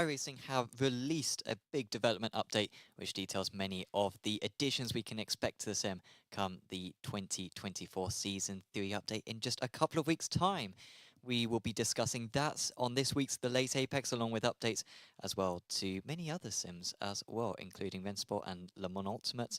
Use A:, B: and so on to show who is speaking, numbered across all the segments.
A: iRacing have released a big development update which details many of the additions we can expect to the sim come the 2024 Season 3 update in just a couple of weeks' time. We will be discussing that on this week's The Late Apex, along with updates as well to many other sims as well, including Rennsport and Le Mans Ultimate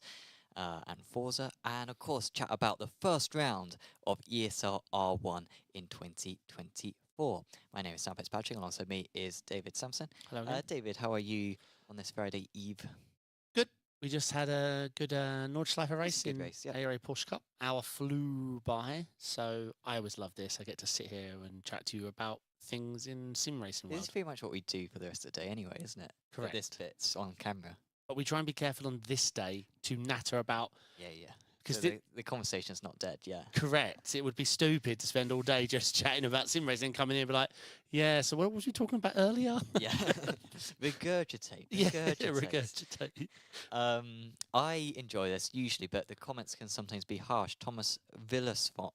A: and Forza, and of course chat about the first round of ESL R1 in 2024. My name is Sam Fitzpatrick, alongside me is David Sampson.
B: Hello.
A: David, how are you on this Friday Eve?
B: Good. We just had a good Nordschleife race in
A: yeah.
B: ARA Porsche Cup. Hour flew by, so I always love this. I get to sit here and chat to you about things in sim racing world.
A: This is pretty much what we do for the rest of the day anyway, isn't it?
B: Correct.
A: For this bit's on camera.
B: But we try and be careful on this day to natter about...
A: Yeah.
B: Because
A: so the conversation's not dead, yeah.
B: Correct. It would be stupid to spend all day just chatting about sim racing and coming in and be like, yeah, so what was we talking about earlier?
A: Yeah. Regurgitate.
B: Regurgitate.
A: I enjoy this usually, but the comments can sometimes be harsh. Thomas Villahorsen.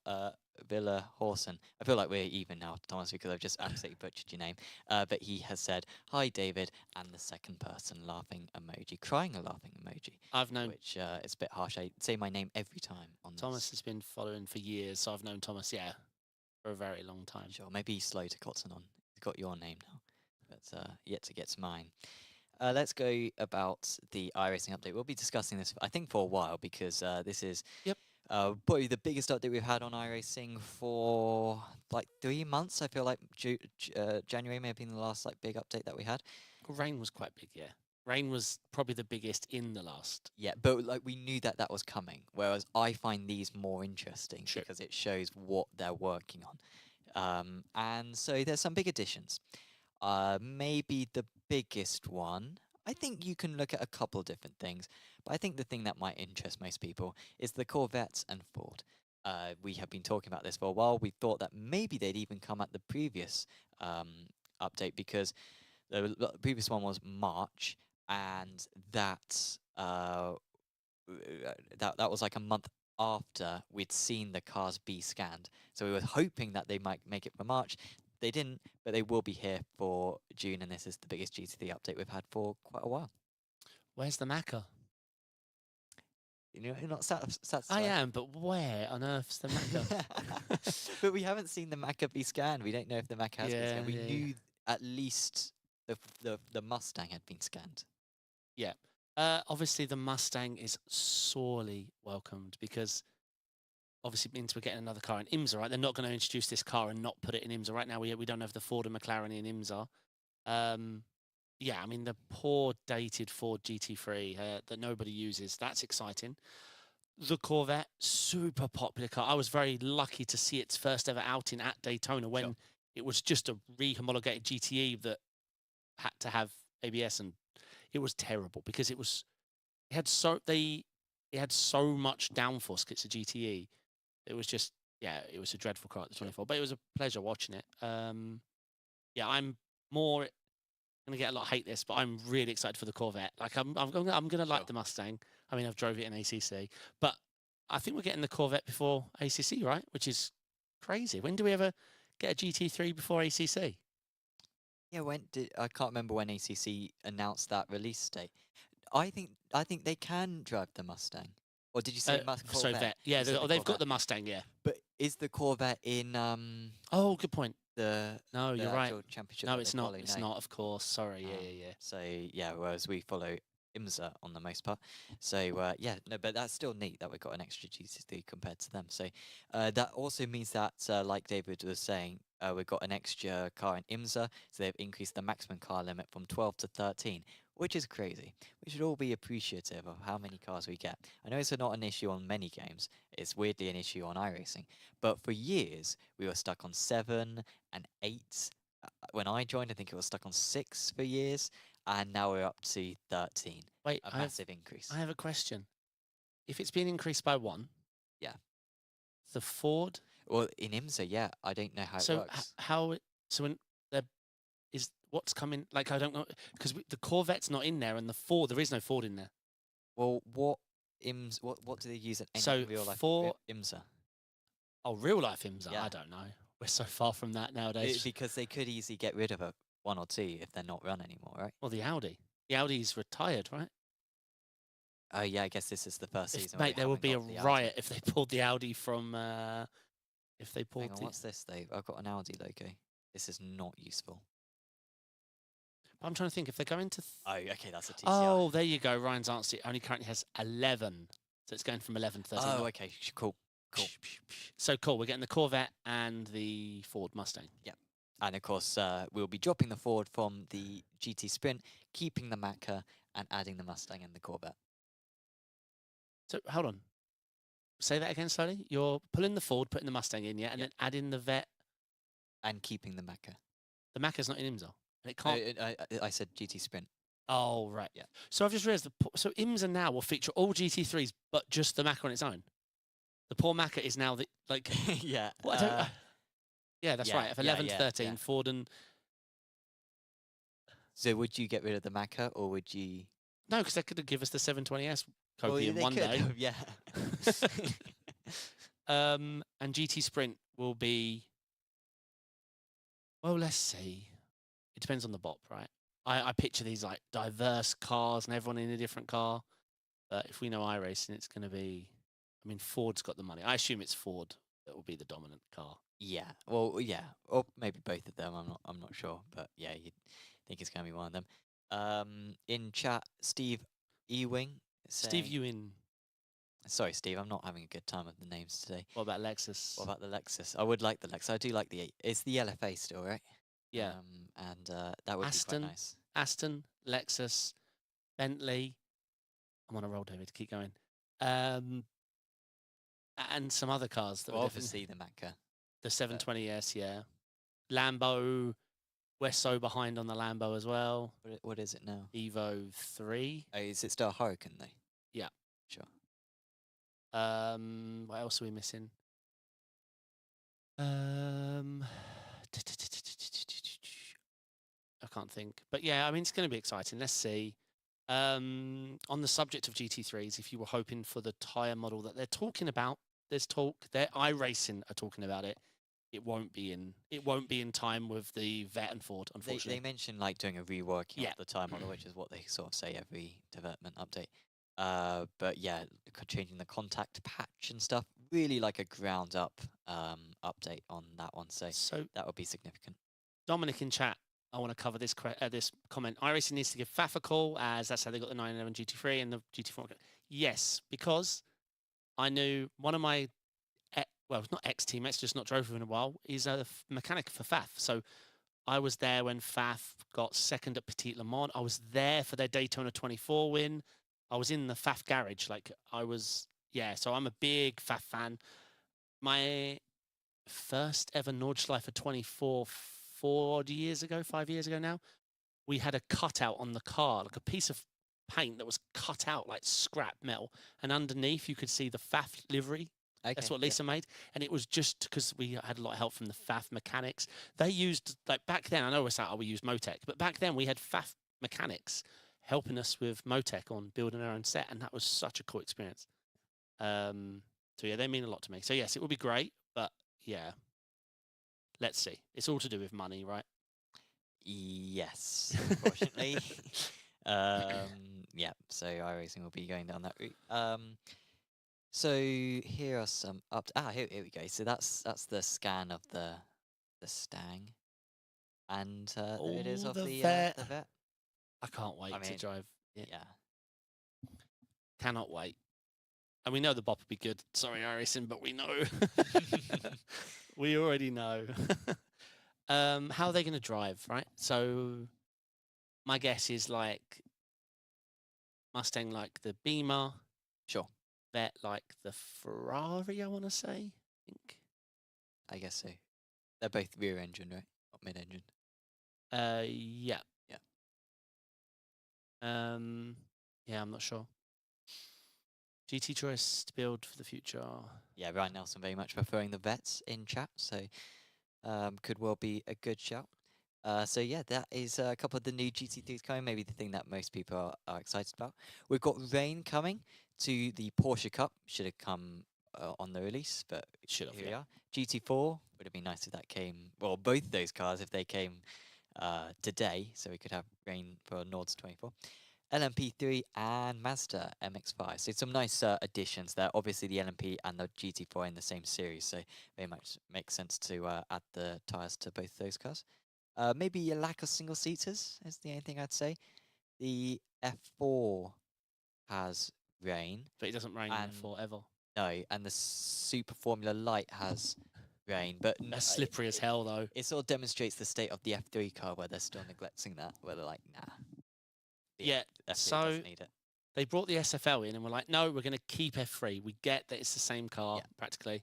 A: I feel like we're even now, Thomas, because I've just absolutely butchered your name. But he has said, "Hi, David," and the second person laughing emoji, crying a laughing emoji.
B: I've known,
A: which is a bit harsh. I say my name every time on
B: Thomas has been following for years, so I've known Thomas, for a very long time.
A: Sure, maybe he's slow to cotton on. He's got your name now, but yet to get to mine. Let's go about the iRacing update. We'll be discussing this, I think, for a while, because this is probably the biggest update we've had on iRacing for like 3 months. I feel like January may have been the last like big update that we had.
B: Rain was quite big, yeah. Rain was probably the biggest in the last.
A: Yeah, but like we knew that was coming. Whereas I find these more interesting because it shows what they're working on. And so there's some big additions. Maybe the biggest one, I think you can look at a couple different things, but I think the thing that might interest most people is the Corvettes and Ford. We have been talking about this for a while. We thought that maybe they'd even come at the previous update, because the previous one was March, and that was like a month after we'd seen the cars be scanned. So we were hoping that they might make it for March. They didn't, but they will be here for June, and this is the biggest GT3 update we've had for quite a while.
B: Where's the Macca?
A: You're not satisfied?
B: I am, but where on earth's the Macca?
A: But we haven't seen the Macca be scanned. We don't know if the Macca has been scanned. We knew at least the Mustang had been scanned.
B: Yeah. Obviously, the Mustang is sorely welcomed, because obviously means we're getting another car in IMSA, right? They're not going to introduce this car and not put it in IMSA. Right now, we don't have the Ford and McLaren in IMSA. Yeah, I mean, the poor dated Ford GT3 that nobody uses, that's exciting. The Corvette, super popular car. I was very lucky to see its first ever outing at Daytona when it was just a re-homologated GTE that had to have ABS, and it was terrible because it had so much downforce. It's a GTE. It was just, it was a dreadful car at the 24, but it was a pleasure watching it. Yeah, I'm going to get a lot of hate this, but I'm really excited for the Corvette. Like, I'm going to like the Mustang. I mean, I've drove it in ACC, but I think we're getting the Corvette before ACC, right? Which is crazy. When do we ever get a GT3 before ACC?
A: Yeah, I can't remember when ACC announced that release date. I think they can drive the Mustang. Or did you say Corvette?
B: Yeah, they've got the Mustang, yeah.
A: But is the Corvette in...
B: Oh, good point.
A: No,
B: you're right.
A: Championship
B: no, it's not. It's not, of course. Sorry. Yeah.
A: So, yeah, whereas we follow IMSA on the most part. So, but that's still neat that we've got an extra GT3 compared to them. So, that also means that, like David was saying, we've got an extra car in IMSA. So, they've increased the maximum car limit from 12 to 13, which is crazy. We should all be appreciative of how many cars we get. I know it's not an issue on many games. It's weirdly an issue on iRacing. But for years, we were stuck on 7 and 8. When I joined, I think it was stuck on 6 for years. And now we're up to 13.
B: Wait,
A: a massive increase.
B: I have a question. If it's been increased by 1, the Ford.
A: Well, in IMSA, yeah, I don't know how it works.
B: When there is what's coming? Like, I don't know, because the Corvette's not in there, and the Ford, there is no Ford in there.
A: Well, what do they use at real life IMSA?
B: Oh, real life IMSA. Yeah. I don't know. We're so far from that nowadays.
A: Because they could easily get rid of 1 or 2 if they're not run anymore, right?
B: Well, the Audi. The Audi's retired, right?
A: Oh yeah, I guess this is the first season.
B: Mate, there would be a riot if they pulled the Audi from. If they pulled
A: Hang on, what's this though? I've got an Audi logo. This is not useful.
B: I'm trying to think if they're going to.
A: Oh, okay, that's a TCR.
B: Oh, there you go. Ryan's answer only currently has 11, so it's going from 11 to 13.
A: Oh, okay, cool.
B: So cool. We're getting the Corvette and the Ford Mustang.
A: Yeah, and of course we'll be dropping the Ford from the GT Sprint, keeping the Macca, and adding the Mustang and the Corvette.
B: So hold on. Say that again slowly. You're pulling the Ford, putting the Mustang in, yeah, and then adding the Vet
A: and keeping the Macca.
B: The Macca's not in IMSA, and it can't.
A: I said GT Sprint.
B: Oh right,
A: yeah.
B: So I've just realised so IMSA now will feature all GT3s, but just the Macca on its own. The poor Macca is now the like.
A: Yeah.
B: What, yeah, that's right. If 11 to 13, Ford and.
A: So would you get rid of the Macca, or would you?
B: No, because they could have given us the 720S Corby in one day.
A: Yeah.
B: And GT Sprint will be. Well, let's see. It depends on the BOP, right? I picture these like diverse cars and everyone in a different car. But if we know iRacing, it's going to be. I mean, Ford's got the money. I assume it's Ford that will be the dominant car.
A: Yeah. Well, yeah, or maybe both of them. I'm not sure, but yeah, you'd think it's going to be one of them. In chat, Steve Ewing.
B: Steve Ewing.
A: Sorry, Steve, I'm not having a good time with the names today.
B: What about Lexus?
A: What about the Lexus? I would like the Lexus. I do like it's the LFA still, right?
B: Yeah.
A: And that would be quite nice.
B: Aston, Lexus, Bentley. I'm on a roll, David. Keep going. And some other cars. That
A: obviously the Macca.
B: The 720S, yeah. Lambo. We're so behind on the Lambo as well.
A: What is it now?
B: Evo 3.
A: Oh, is it still a Hurricane though?
B: Yeah.
A: Sure.
B: What else are we missing? I can't think. But yeah, I mean, it's going to be exciting. Let's see. On the subject of GT3s, if you were hoping for the tyre model that they're talking about, there's talk. They're iRacing are talking about it. It won't be in time with the Vet and Ford, unfortunately.
A: They mentioned like doing a reworking of the tyre model, which is what they sort of say every development update. But yeah, changing the contact patch and stuff, really like a ground up update on that one. So that would be significant.
B: Dominic in chat, I want to cover this this comment. iRacing needs to give FAF a call, as that's how they got the 911 GT3 and the GT4. Yes, because I knew one of my well, not ex-teammates, just not drove with in a while. He's a mechanic for FAF. So I was there when FAF got second at Petit Le Mans. I was there for their Daytona 24 win. I was in the FAF garage. Like I was, so I'm a big FAF fan. My first ever Nordschleifer 24 5 years ago now, we had a cutout on the car, like a piece of paint that was cut out like scrap metal. And underneath you could see the FAF livery. Okay, that's what Lisa made. And it was just because we had a lot of help from the FAF mechanics. They used, like back then, I know it's like, we used Motec, but back then we had FAF mechanics helping us with Motec on building our own set. And that was such a cool experience. So yeah, they mean a lot to me. So yes, it would be great, but yeah, let's see. It's all to do with money, right?
A: Yes, unfortunately. Yeah, so iRacing will be going down that route. So here are some here we go. So that's the scan of the Stang, and there it is of the Vet.
B: I can't wait to drive it.
A: Yeah,
B: cannot wait. And we know the BOP will be good. Sorry, iRacing, but we know. We already know. How are they going to drive, right? So my guess is like Mustang like the Beamer.
A: Sure.
B: Vet like the Ferrari, I want to say. I think.
A: I guess so. They're both rear engine, right? Not mid engine.
B: Yeah.
A: Yeah.
B: Yeah, I'm not sure. GT choice to build for the future.
A: Yeah, Ryan Nelson very much preferring the Vets in chat, so could well be a good shout. So yeah, that is a couple of the new GT3s coming, maybe the thing that most people are excited about. We've got rain coming to the Porsche Cup. Should have come on the release, but
B: should have.
A: Here we are. GT4, would have been nice if that came, well, both those cars, if they came today, so we could have rain for Nords 24. LMP3 and Mazda MX-5. So some nice additions there. Obviously, the LMP and the GT4 are in the same series, so very much makes sense to add the tyres to both those cars. Maybe a lack of single seaters is the only thing I'd say. The F4 has rain.
B: But it doesn't rain in F4 ever.
A: No, and the Super Formula Light has rain, but
B: That's slippery as hell, though.
A: It sort of demonstrates the state of the F3 car where they're still neglecting that, where they're like, nah.
B: Yeah,
A: F3
B: so
A: doesn't need it.
B: they brought the SFL in and were like, no, we're going to keep F3. We get that it's the same car, practically,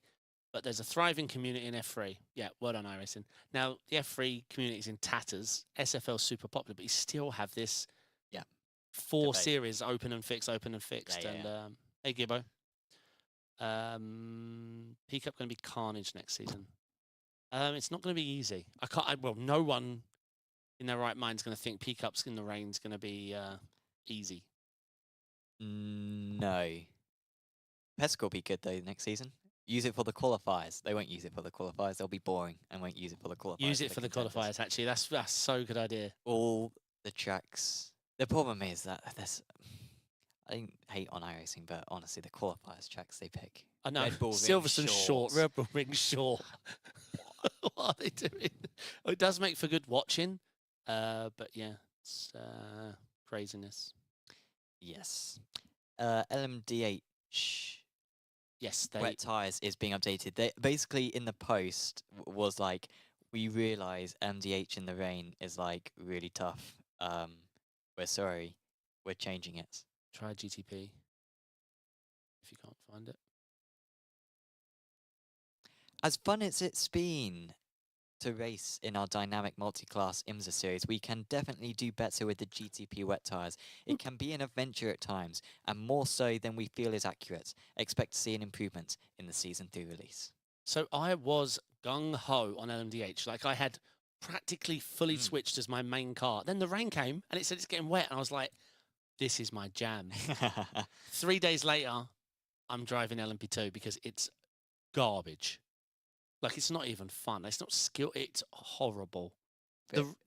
B: but there's a thriving community in F3. Yeah, well done, iRacing. Now, the F3 community is in tatters. SFL's super popular, but you still have this 4
A: debate.
B: series, open and fixed.
A: Yeah.
B: Hey, Gibbo. Peacup going to be carnage next season. It's not going to be easy. Well, no one in their right mind is going to think Peacup's in the rain is going to be easy.
A: No. PESCO will be good though next season. Use it for the qualifiers. They won't use it for the qualifiers. They'll be boring and won't use it for the qualifiers.
B: Use it for the qualifiers. Actually, that's so good idea.
A: All the tracks. The problem is that there's. I don't hate on iRacing, but honestly, the qualifiers tracks they pick.
B: I know.
A: Red Bull Ring
B: Silverstone short, Red Bull Ring short. What are they doing? Oh, it does make for good watching, but yeah, it's craziness.
A: Yes. LMDH.
B: Yes,
A: wet tyres is being updated. They basically in the post was like, we realise MDH in the rain is like really tough. We're sorry, we're changing it.
B: Try GTP if you can't find it.
A: As fun as it's been to race in our dynamic multi-class IMSA series, we can definitely do better with the GTP wet tyres. It can be an adventure at times, and more so than we feel is accurate. Expect to see an improvement in the Season 3 release.
B: So I was gung-ho on LMDH. Like, I had practically fully switched as my main car. Then the rain came, and it said it's getting wet, and I was like, this is my jam. 3 days later, I'm driving LMP2 because it's garbage. Like, it's not even fun. It's not skill. It's horrible.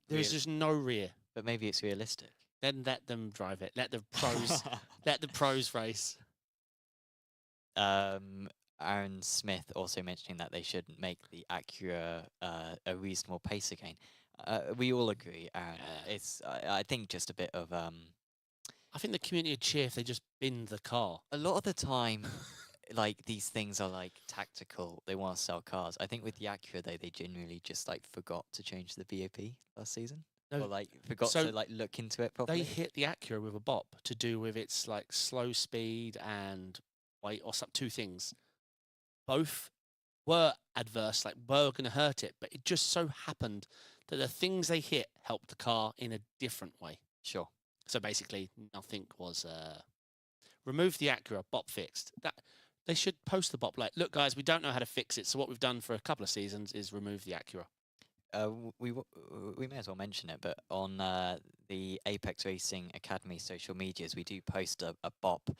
B: There's just no rear.
A: But maybe it's realistic.
B: Then let them drive it. Let the pros, let the pros race.
A: Aaron Smith also mentioning that they should make the Acura a reasonable pace again. We all agree, Aaron. It's I think just a bit of
B: I think the community would cheer if they just binned the car.
A: A lot of the time. Like, these things are like tactical. They want to sell cars. I think with the Acura though, they genuinely just like forgot to change the BOP last season, or like forgot to like look into it properly.
B: They hit the Acura with a bop to do with its like slow speed and weight, or some 2 things. Both were adverse, like were going to hurt it, but it just so happened that the things they hit helped the car in a different way.
A: Sure.
B: So basically, nothing was removed the Acura, bop fixed. That. They should post the bop like, look, guys, we don't know how to fix it. So what we've done for a couple of seasons is remove the Acura.
A: We may as well mention it, but on the Apex Racing Academy social medias, we do post a bop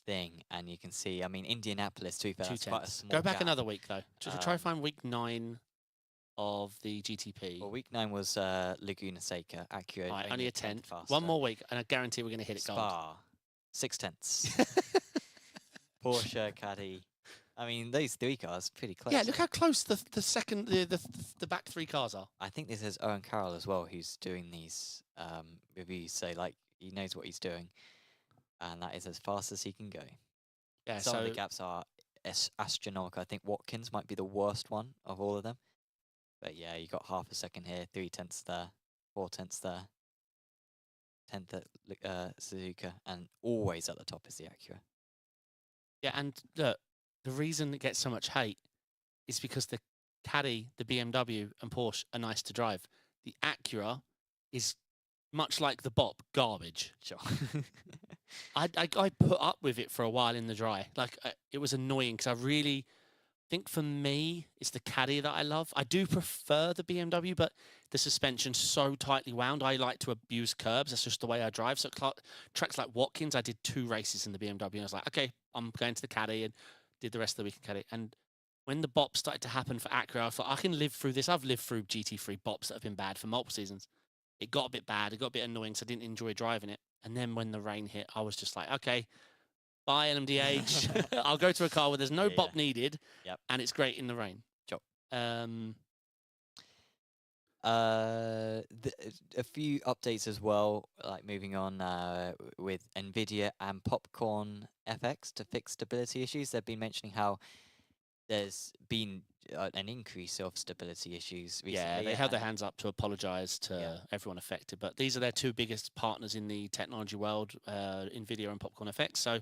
A: thing, and you can see. I mean, Indianapolis, to be fair, that's quite a small
B: Go back
A: gap.
B: another week though. Try find week 9 of the GTP.
A: Well, week 9 was Laguna Seca, Acura.
B: Right, only a 10th. One more week, and I guarantee we're going to hit it gold.
A: Spa, 6/10. Porsche, Caddy. I mean, those 3 cars pretty close.
B: Yeah, look how close the back 3 cars are.
A: I think this is Owen Carroll as well, who's doing these reviews. So, like, he knows what he's doing, and that is as fast as he can go.
B: Yeah.
A: Some of the gaps are astronomical. I think Watkins might be the worst one of all of them. But yeah, you got half a second here, 3/10 there, 4/10 there, 10th at Suzuka, and always at the top is the Acura.
B: Yeah, and look, the reason it gets so much hate is because the Caddy, the BMW, and Porsche are nice to drive. The Acura is much like the Bop, garbage.
A: Sure.
B: I put up with it for a while in the dry. Like, it was annoying because I really think for me, it's the Caddy that I love. I do prefer the BMW, but the suspension's so tightly wound. I like to abuse curbs. That's just the way I drive. So tracks like Watkins, I did 2 races in the BMW, and I was like, okay, I'm going to the Caddy, and did the rest of the week in Caddy. And when the bops started to happen for Acura, I thought I can live through this. I've lived through GT3 bops that have been bad for multiple seasons. It got a bit bad. It got a bit annoying, so I didn't enjoy driving it. And then when the rain hit, I was just like, okay, bye LMDH. I'll go to a car where there's no bop needed, and it's great in the rain.
A: Sure.
B: Um,
A: a few updates as well, like moving on with NVIDIA and Popcorn FX to fix stability issues. They've been mentioning how there's been an increase of stability issues recently.
B: Yeah, they held their hands up to apologise to everyone affected. But these are their two biggest partners in the technology world, NVIDIA and Popcorn FX. So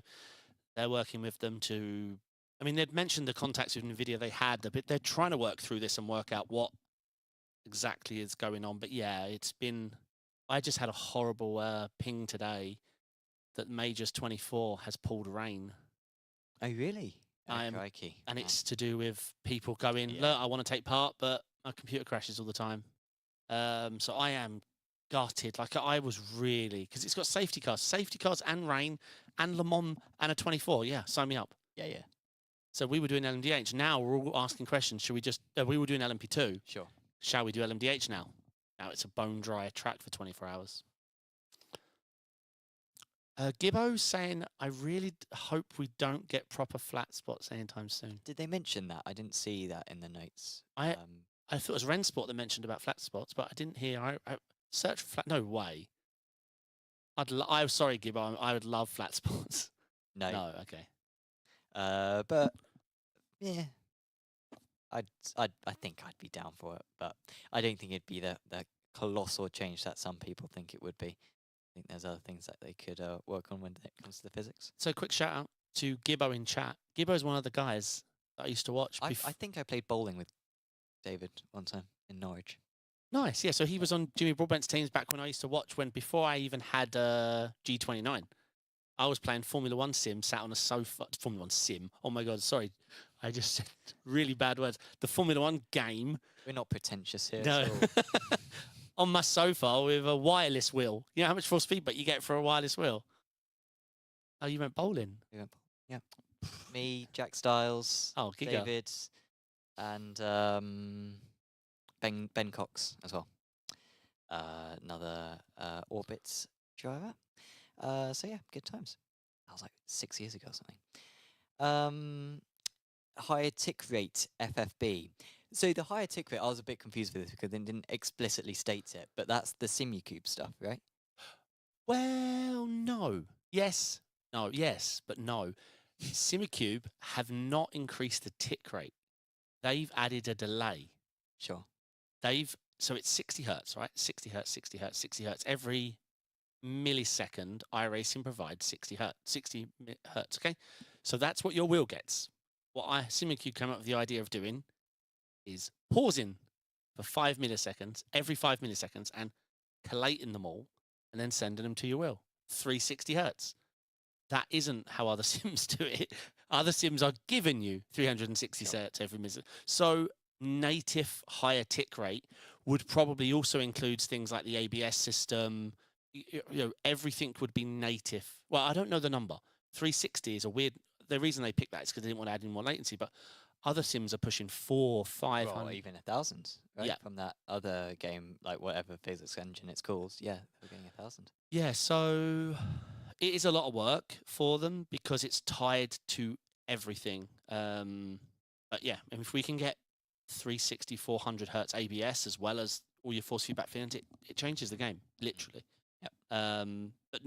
B: they're working with them to... I mean, they'd mentioned the contacts with NVIDIA they had, but they're trying to work through this and work out what exactly is going on. But yeah, it's been... I just had a horrible ping today that Majors 24 has pulled rain.
A: Oh, really?
B: And it's to do with people going, look, I want to take part, but my computer crashes all the time. So I am gutted. Like, I was really... Because it's got safety cars and rain and Le Mans and a 24. Yeah, sign me up.
A: Yeah.
B: So we were doing LMDH. Now we're all asking questions. Should we just... we were doing LMP2.
A: Sure.
B: Shall we do LMDH now? Now it's a bone-dry track for 24 hours. Gibbo saying, I really hope we don't get proper flat spots anytime soon.
A: Did they mention that? I didn't see that in the notes.
B: I thought it was Rennsport that mentioned about flat spots, but I didn't hear. I searched for flat. No way. I'm sorry, Gibbo. I would love flat spots. No. Okay.
A: But yeah, I think I'd be down for it, but I don't think it'd be the colossal change that some people think it would be. I think there's other things that they could work on when it comes to the physics.
B: So quick shout out to Gibbo in chat. Gibbo's one of the guys that I used to watch.
A: I think I played bowling with David one time in Norwich.
B: Nice, yeah. So he was on Jimmy Broadbent's teams back when I used to watch, before I even had G29. I was playing Formula One sim, sat on a sofa. Formula One sim. Oh my God, sorry. I just said really bad words. The Formula One game.
A: We're not pretentious here.
B: No.
A: So.
B: On my sofa with a wireless wheel. You know how much force feedback you get for a wireless wheel? Oh, you went bowling?
A: Yeah. Me, Jack Styles, David, and Ben Cox as well. Another Orbits driver. So yeah, good times. That was like 6 years ago or something. Higher tick rate FFB. So the higher tick rate, I was a bit confused with this because they didn't explicitly state it, but that's the Simukube stuff, right?
B: Well, no. Yes. No. Yes, but no. Simukube have not increased the tick rate. They've added a delay.
A: Sure.
B: So it's 60 hertz, right? 60 hertz, 60 hertz, 60 hertz. Every millisecond, iRacing provides 60 hertz, okay? So that's what your wheel gets. What Simukube came up with the idea of doing is pausing for 5 milliseconds, every 5 milliseconds, and collating them all, and then sending them to your wheel. 360 hertz. That isn't how other sims do it. Other sims are giving you 360 hertz every minute. So native higher tick rate would probably also include things like the ABS system. You know, everything would be native. Well, I don't know the number. 360 is a weird... The reason they picked that is because they didn't want to add in more latency, but other sims are pushing 400, 500.
A: Or even 1,000, right?
B: Yeah.
A: From that other game, like whatever physics engine it's called. Yeah, they're getting 1,000.
B: Yeah, so it is a lot of work for them because it's tied to everything. But yeah, if we can get 360, 400 hertz ABS as well as all your force feedback fins, it changes the game, literally.
A: Yep.
B: But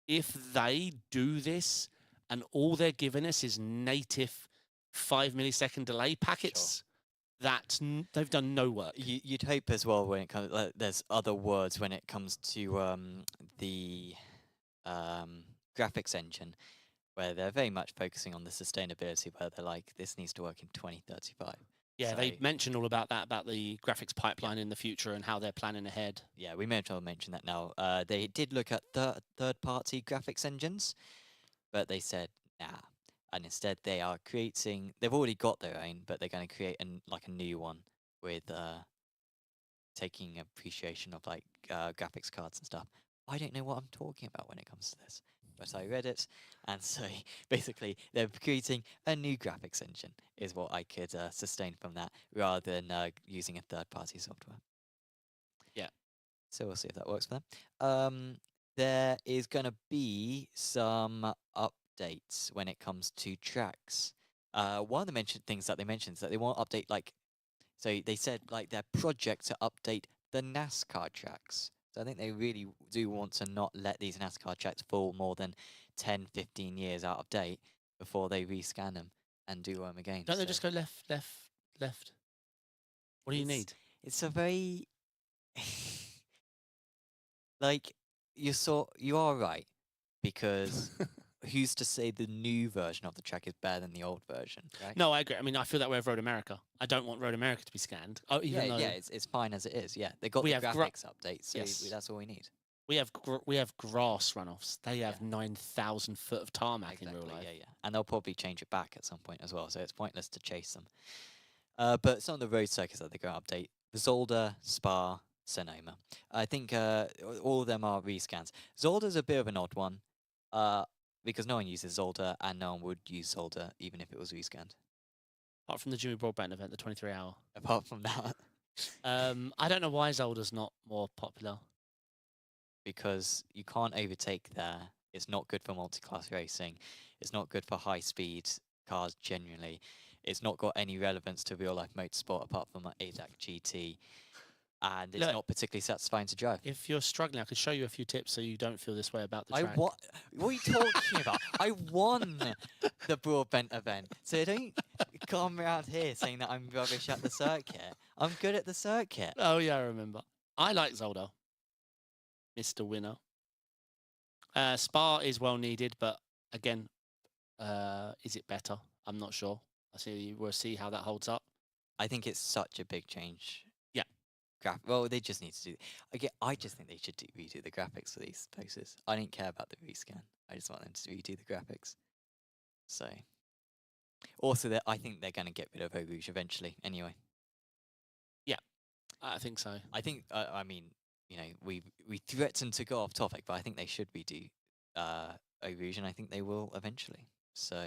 B: if they do this and all they're giving us is native 5 millisecond delay packets, they've done no work.
A: You'd hope as well when it comes, there's other words when it comes to the graphics engine, where they're very much focusing on the sustainability, where they're like, this needs to work in 2035.
B: Yeah, so they mentioned all about that, about the graphics pipeline in the future and how they're planning ahead.
A: Yeah, we may as well mention that now. They did look at third-party graphics engines, but they said, nah. And instead they are creating, they've already got their own, but they're going to create a new one with taking appreciation of like graphics cards and stuff. I don't know what I'm talking about when it comes to this. but I read it, and so basically they're creating a new graphics engine is what I could sustain from that, rather than using a third-party software.
B: Yeah.
A: So we'll see if that works for them. There is going to be some updates when it comes to tracks. One of the things that they mentioned is that they want to update, like, so they said like their project to update the NASCAR tracks. So I think they really do want to not let these NASCAR tracks fall more than 10, 15 years out of date before they rescan them and do them again.
B: Don't they
A: So
B: just go left, left, left? What do you need?
A: It's a very like you are right, because who's to say the new version of the track is better than the old version, right?
B: No, I agree. I mean, I feel that way of Road America. I don't want Road America to be scanned. Oh, even though
A: it's fine as it is. Yeah, they got
B: we
A: the
B: have
A: graphics update, so
B: Yes.
A: that's all we need.
B: we have grass runoffs. They have 9,000 foot of tarmac in real life.
A: Yeah, and they'll probably change it back at some point as well, so it's pointless to chase them. But some of the road circuits that they're going to update: Zolder, Spa, Sonoma. I think all of them are rescans. Zolder's a bit of an odd one, because no one uses Zolder, and no one would use Zolder even if it was rescanned.
B: Apart from the Jimmy Broadbent event, the 23-hour.
A: Apart from that,
B: I don't know why Zolder's not more popular.
A: because you can't overtake there. It's not good for multi-class racing. It's not good for high-speed cars generally. It's not got any relevance to real-life motorsport apart from ADAC GT. And it's not particularly satisfying to drive.
B: If you're struggling, I could show you a few tips so you don't feel this way about the track.
A: What are you talking about? I won the Broadbent event, so don't come around here saying that I'm rubbish at the circuit. I'm good at the circuit.
B: Oh yeah, I remember. I like Zolder, Mr. Winner. Spa is well needed, but again, is it better? I'm not sure. We'll see how that holds up.
A: I think it's such a big change.
B: Yeah.
A: Well, they just need to do. Again, I just think they should redo the graphics for these places. I didn't care about the rescan. I just want them to redo the graphics. So, also, I think they're going to get rid of Eau Rouge eventually. Anyway.
B: Yeah, I think so.
A: I think. I mean, you know, we threatened to go off topic, but I think they should redo Eau Rouge, and I think they will eventually. So.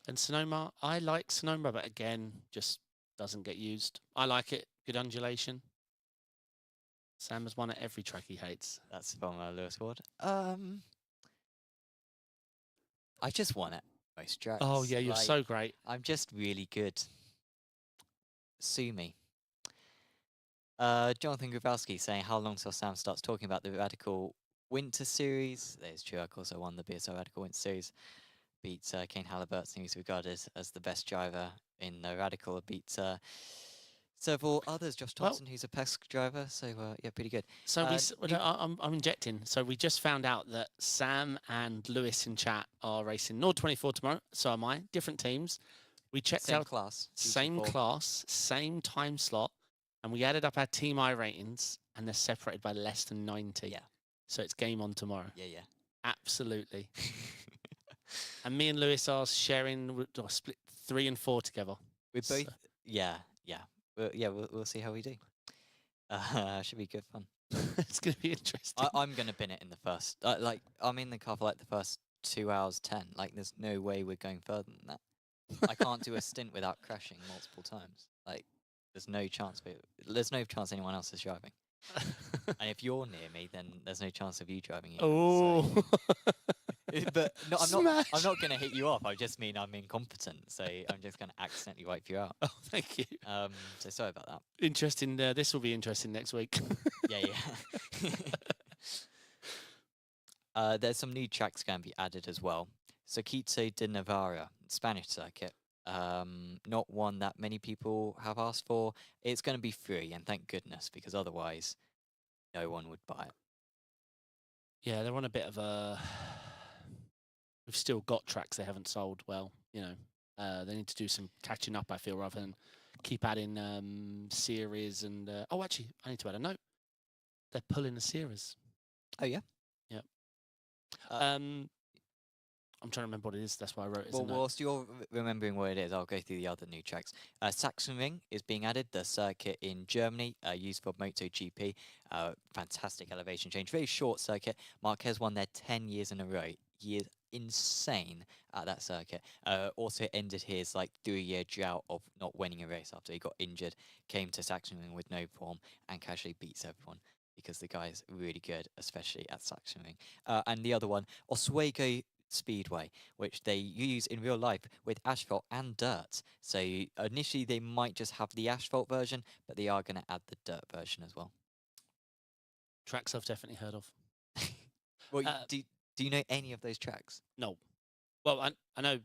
B: And Sonoma, I like Sonoma, but again, just doesn't get used. I like it. Good undulation. Sam has won at every track he hates.
A: That's from Lewis Ward. I just won at most tracks.
B: Oh yeah, you're so great.
A: I'm just really good. Sue me. Jonathan Grabowski saying, how long till Sam starts talking about the Radical Winter Series? That is true. I also won the BSL Radical Winter Series. Beat Kane Halliburton, who's regarded as the best driver in the Radical. Beat several others. Josh Thompson, who's a PESC driver. So, yeah, pretty good.
B: So I'm injecting. So we just found out that Sam and Lewis in chat are racing Nord 24 tomorrow. So am I. Different teams. We checked out
A: class.
B: Same class, same time slot. And we added up our team ratings, and they're separated by less than 90.
A: Yeah.
B: So it's game on tomorrow.
A: Yeah.
B: Absolutely. And me and Lewis are sharing, or split 3 and 4 together.
A: We're both, yeah. We'll see how we do. Should be good fun.
B: It's going to be interesting.
A: I'm going to bin it in the first. I'm in the car for the first 2 hours 10. There's no way we're going further than that. I can't do a stint without crashing multiple times. There's no chance. There's no chance anyone else is driving. And if you're near me, then there's no chance of you driving.
B: Oh.
A: So. But no, I'm not going to hit you off. I just mean I'm incompetent, so I'm just going to accidentally wipe you out.
B: Oh, thank you.
A: So sorry about that.
B: Interesting. This will be interesting next week.
A: Yeah. There's some new tracks going to be added as well. Circuito de Navarra, Spanish circuit. Not one that many people have asked for. It's going to be free, and thank goodness, because otherwise, no one would buy it.
B: Yeah, they're on a bit of a. We've still got tracks they haven't sold well. They need to do some catching up, I feel, rather than keep adding series and. Actually, I need to add a note. They're pulling a series.
A: Oh yeah.
B: Yep. I'm trying to remember what it is. That's why I wrote it.
A: Well, whilst you're remembering what it is, I'll go through the other new tracks. Sachsenring is being added, the circuit in Germany, used for MotoGP. Fantastic elevation change. Very short circuit. Marquez won there 10 years in a row. years insane at that circuit. Also ended his like 3-year drought of not winning a race after he got injured, came to Sachsenring with no form, and casually beats everyone because the guy is really good, especially at Sachsenring. And the other one, Oswego Speedway, which they use in real life with asphalt and dirt. So initially they might just have the asphalt version, but they are going to add the dirt version as well.
B: Tracks I've definitely heard of.
A: Well, do you know any of those tracks?
B: No. Well, I know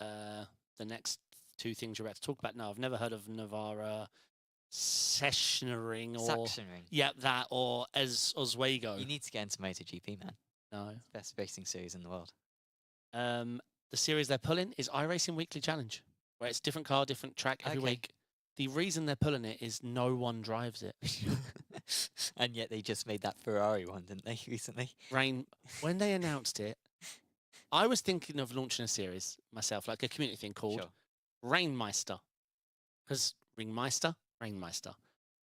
B: the next two things you're about to talk about now. I've never heard of Navarra Sachsenring or
A: Sachsenring.
B: yeah, that or as Oswego.
A: You need to get into MotoGP, man.
B: No.
A: It's the best racing series in the world.
B: The series they're pulling is iRacing Weekly Challenge, where it's different car, different track every week. The reason they're pulling it is no one drives it.
A: And yet they just made that Ferrari one, didn't they, recently?
B: When they announced it, I was thinking of launching a series myself, like a community thing called Rainmeister. Because Rainmeister.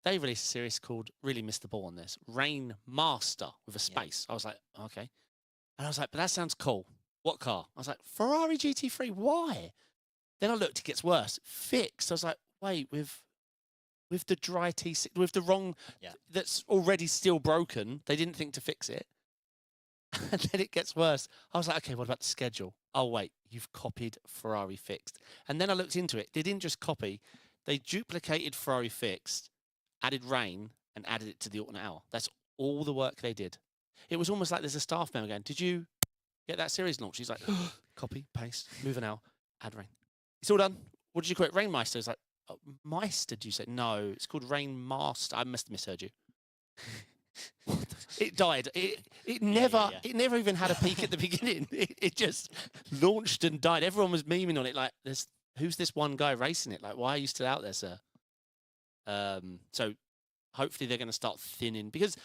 B: They released a series called, really missed the ball on this, Rainmaster with a space. I was like, okay. And I was like, but that sounds cool. What car? I was like, Ferrari GT3, why? Then I looked, it gets worse. Fixed. I was like, wait, with the dry T6, with the wrong, that's already still broken, they didn't think to fix it. And then it gets worse. I was like, okay, what about the schedule? Oh, wait, you've copied Ferrari Fixed. And then I looked into it. They didn't just copy. They duplicated Ferrari Fixed, added rain, and added it to the alternate hour. That's all the work they did. It was almost like there's a staff member going, did you get that series launched? He's like, copy, paste, move an hour, add rain. It's all done. What did you call it? Rainmeister. It's like, oh, Meister, did you say? No, it's called Rainmaster. I must have misheard you. It died. It never even had a peak at the beginning. It just launched and died. Everyone was memeing on it like, who's this one guy racing it? Like, why are you still out there, sir? So hopefully they're going to start thinning, because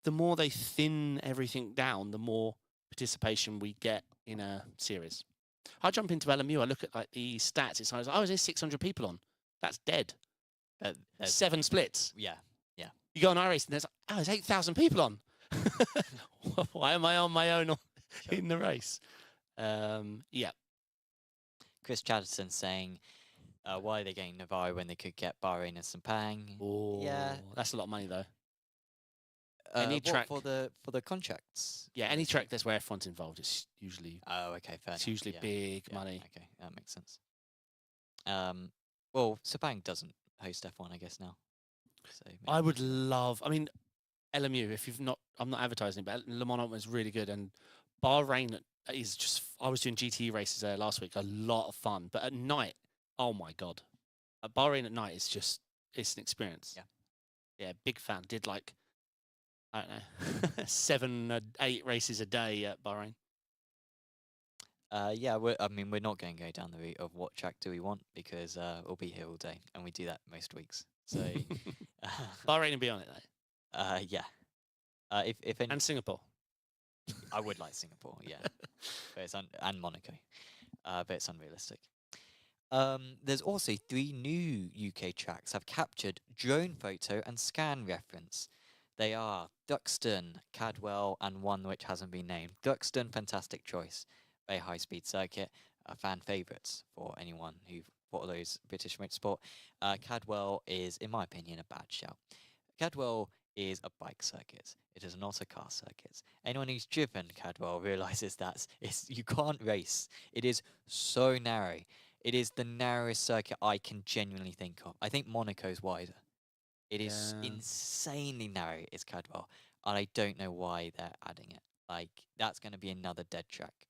B: the more they thin everything down, the more participation we get in a series. I jump into LMU, I look at like the stats. It's like, there's 600 people on. That's dead. 7 splits.
A: Yeah.
B: You go on iRacing, there's 8,000 people on. Why am I on my own in the race? Yeah.
A: Chris Chatterton saying, why are they getting Navarro when they could get Bahrain and Sepang?
B: Oh,
A: yeah,
B: that's a lot of money though. Any track
A: for the contracts?
B: Yeah, any track that's where F1's involved, it's usually
A: fair.
B: It's usually big money.
A: Okay, that makes sense. Well, Sepang doesn't host F1, I guess now. So
B: I would love. I mean, LMU. If you've not, I'm not advertising, but Le Mans was really good, and Bahrain is just. I was doing GT races there last week. A lot of fun, but at night, oh my god, Bahrain at night is just. It's an experience. Yeah, big fan. Did like, I don't know, 7, 8 races a day at Bahrain.
A: we're not going to go down the route of what track do we want, because we'll be here all day, and we do that most weeks. So
B: Bahrain and be on it though.
A: If any,
B: and Singapore.
A: I would like Singapore, yeah, but it's and Monaco, but it's unrealistic. There's also 3 new UK tracks have captured drone photo and scan reference. They are Duxton, Cadwell, and one which hasn't been named. Duxton, fantastic choice, very high-speed circuit, fan favourites for anyone who follows British motorsport. Cadwell is, in my opinion, a bad shout. Cadwell is a bike circuit. It is not a car circuit. Anyone who's driven Cadwell realises that you can't race. It is so narrow. It is the narrowest circuit I can genuinely think of. I think Monaco's wider. It is insanely narrow, is Cadwell, and I don't know why they're adding it. Like, that's going to be another dead track.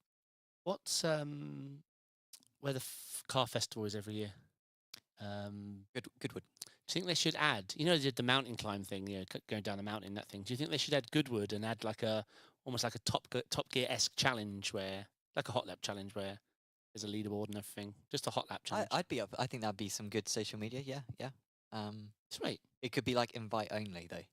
B: What's where the car festival is every year?
A: Goodwood.
B: Do you think they should add? You know, they did the mountain climb thing. You know, going down the mountain, that thing. Do you think they should add Goodwood and add like almost like a Top Gear-esque challenge, where like a hot lap challenge where there's a leaderboard and everything? Just a hot lap challenge.
A: I'd be up. I think that'd be some good social media. Yeah.
B: Sweet.
A: It could be like invite only though,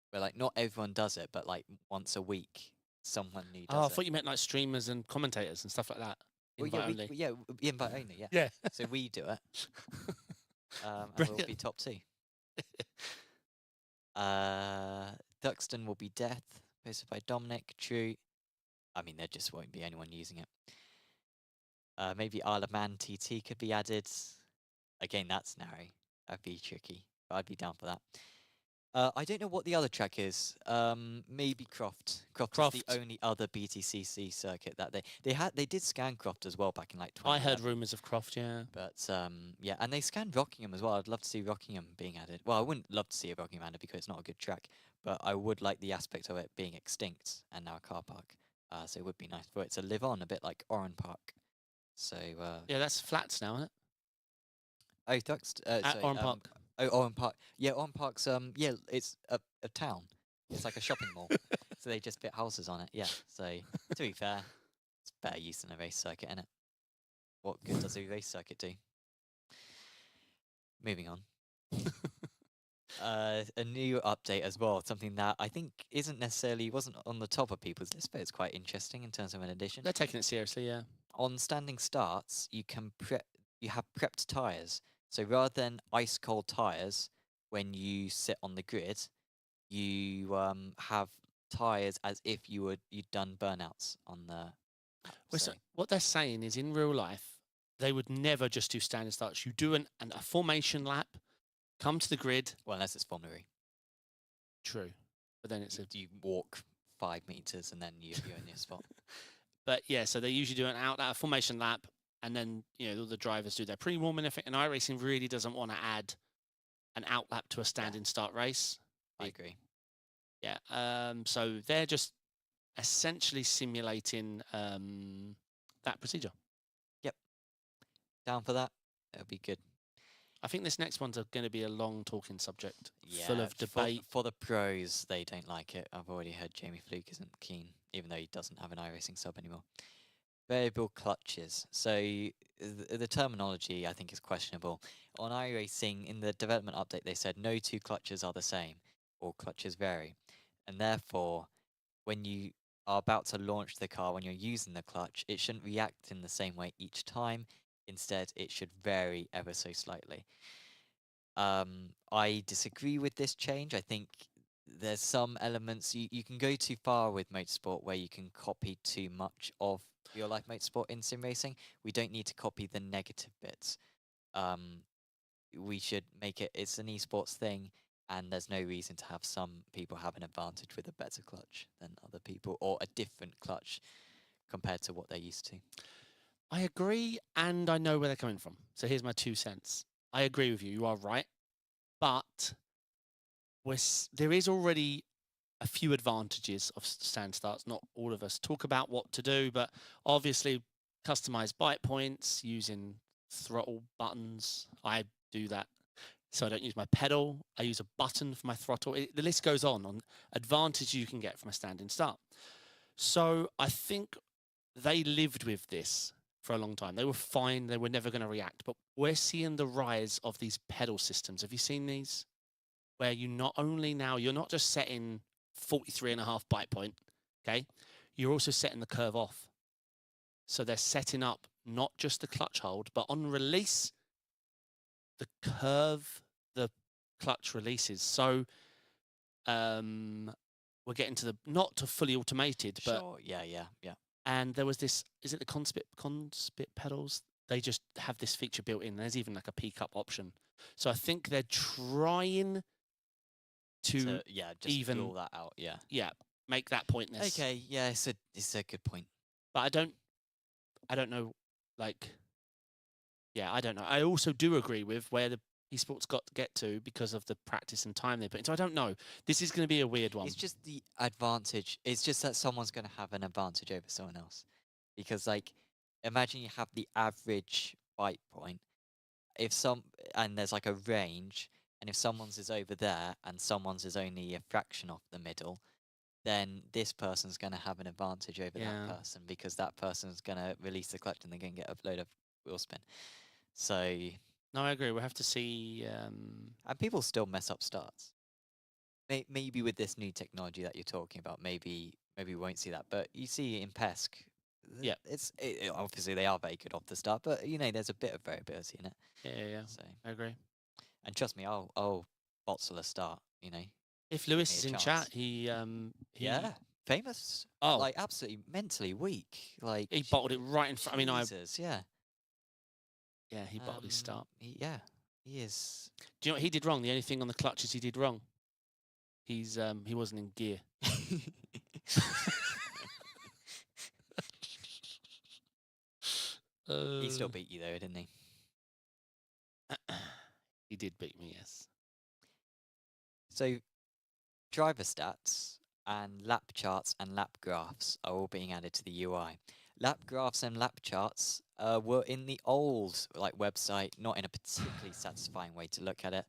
A: where like not everyone does it, but like once a week someone new does it.
B: Oh, I thought you meant like streamers and commentators and stuff like that. Invite only.
A: Invite only. Yeah.
B: Yeah.
A: So we do it. And we'll be top 2. Duxton will be Death, posted by Dominic. True. I mean, there just won't be anyone using it. Maybe Isle of Man TT could be added. Again, that's narrow. That'd be tricky, but I'd be down for that. I don't know what the other track is. Maybe Croft. Croft is the
B: Croft.
A: only other BTCC circuit that they did scan Croft as well back in like
B: I heard
A: 2011.
B: rumours of Croft, yeah.
A: But yeah, and they scanned Rockingham as well. I'd love to see Rockingham being added. Well, I wouldn't love to see a Rockingham added because it's not a good track, but I would like the aspect of it being extinct and now a car park. So it would be nice for it to live on a bit like Oran Park. So
B: Yeah, that's flats now, isn't it?
A: oh, Thuxt,
B: At
A: sorry,
B: Oran Park.
A: oh, Oran Park. Yeah, Oran Park's yeah, it's a town. It's like a shopping mall. So they just fit houses on it. Yeah. So to be fair, it's better use than a race circuit, innit? What good does a race circuit do? Moving on. A new update as well, something that I think wasn't on the top of people's list, but it's quite interesting in terms of an addition.
B: They're taking it seriously, yeah.
A: On standing starts, you have prepped tyres. So rather than ice cold tyres when you sit on the grid, you have tyres as if you'd done burnouts on the.
B: So what they're saying is, in real life, they would never just do standing starts. You do a formation lap, come to the grid.
A: Well, unless it's Formula E.
B: True, but then it's
A: you walk 5 meters and then you're in your spot.
B: But yeah, so they usually do a formation lap, and then all the drivers do their pre-warming. And iRacing really doesn't want to add an out lap to a standing start race.
A: I agree.
B: Yeah, so they're just essentially simulating that procedure.
A: Yep. Down for that. It'll be good.
B: I think this next one's going to be a long talking subject,
A: yeah,
B: full of debate.
A: For the pros, they don't like it. I've already heard Jamie Fluke isn't keen, even though he doesn't have an iRacing sub anymore. Variable clutches. So the terminology, I think, is questionable. On iRacing, in the development update, they said no two clutches are the same, or clutches vary. And therefore, when you are about to launch the car, when you're using the clutch, it shouldn't react in the same way each time. Instead, it should vary ever so slightly. I disagree with this change. I think there's some elements you can go too far with motorsport where you can copy too much of real life motorsport in sim racing. We don't need to copy the negative bits. We should make it's an esports thing, and there's no reason to have some people have an advantage with a better clutch than other people, or a different clutch compared to what they're used to.
B: I agree, and I know where they're coming from. So here's my 2 cents. I agree with you. You are right. But there is already a few advantages of stand starts. Not all of us talk about what to do, but obviously customized bite points using throttle buttons. I do that. So I don't use my pedal. I use a button for my throttle. The list goes on advantages you can get from a standing start. So I think they lived with this for a long time. They were fine. They were never going to react. But we're seeing the rise of these pedal systems. Have you seen these? Where you're not just setting 43.5 bite point, okay? You're also setting the curve off. So they're setting up not just the clutch hold, but on release, the curve the clutch releases. So we're getting to not to fully automated, but
A: sure, yeah.
B: And there was this, is it the Conspit pedals? They just have this feature built in. There's even like a peak up option. So I think they're trying to
A: just
B: even
A: rule that out.
B: Yeah, make that pointless.
A: Okay, yeah, it's a good point.
B: But I don't know, like, yeah, I don't know. I also do agree with where the esports got to get to because of the practice and time they put in. So I don't know. This is going to be a weird one.
A: It's just the advantage. It's just that someone's going to have an advantage over someone else. Because, like, imagine you have the average bite point. And there's like a range, and if someone's is over there and someone's is only a fraction off the middle, then this person's going to have an advantage over that person because that person's going to release the clutch and they're going to get a load of wheel spin. So
B: no, I agree. We'll have to see.
A: And people still mess up starts. Maybe with this new technology that you're talking about, maybe we won't see that. But you see in PESC,
B: yeah,
A: obviously they are very good off the start, but there's a bit of variability in it.
B: Yeah. So I agree.
A: And trust me, I'll bottle a start.
B: If Lewis is in chat, he
A: Famous,
B: Oh,
A: like absolutely mentally weak. Like
B: he bottled it right in front. I mean,
A: Jesus, yeah.
B: yeah, he bottled his start.
A: Yeah, he is.
B: Do you know what he did wrong? The only thing on the clutches he did wrong. He wasn't in gear.
A: He still beat you though, didn't he?
B: He did beat me, yes.
A: So, driver stats and lap charts and lap graphs are all being added to the UI. Lap graphs and lap charts were in the old website, not in a particularly satisfying way to look at it,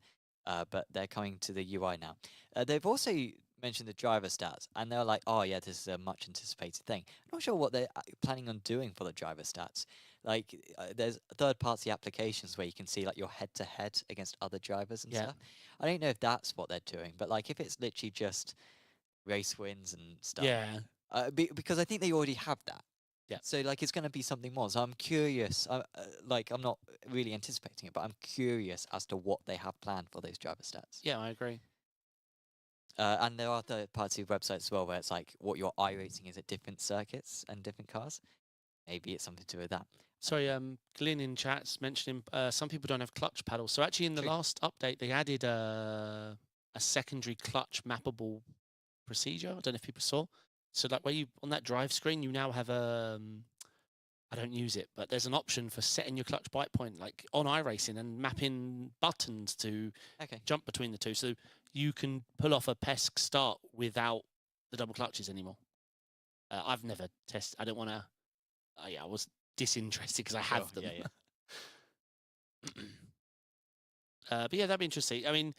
A: but they're coming to the UI now. They've also mentioned the driver stats, and they're like, oh yeah, this is a much anticipated thing. I'm not sure what they're planning on doing for the driver stats. Like, there's third-party applications where you can see like your head-to-head against other drivers and stuff. I don't know if that's what they're doing, but like if it's literally just race wins and stuff.
B: Yeah.
A: Because I think they already have that.
B: Yeah.
A: So like it's going to be something more. So I'm curious. Like I'm not really anticipating it, but I'm curious as to what they have planned for those driver stats.
B: Yeah, I agree.
A: And there are third-party websites as well where it's like what your iRacing is at different circuits and different cars. Maybe it's something to do with that.
B: Sorry, Glyn in chat's mentioning some people don't have clutch paddles. So actually, in the
A: True.
B: last update, they added a secondary clutch mappable procedure. I don't know if people saw. So like where you on that drive screen, you now have I don't use it, but there's an option for setting your clutch bite point like on iRacing and mapping buttons to jump between the two. So you can pull off a PESC start without the double clutches anymore. I've never tested. I don't want to. Yeah, I was disinterested because I have them.
A: Yeah.
B: But yeah, that'd be interesting. I mean,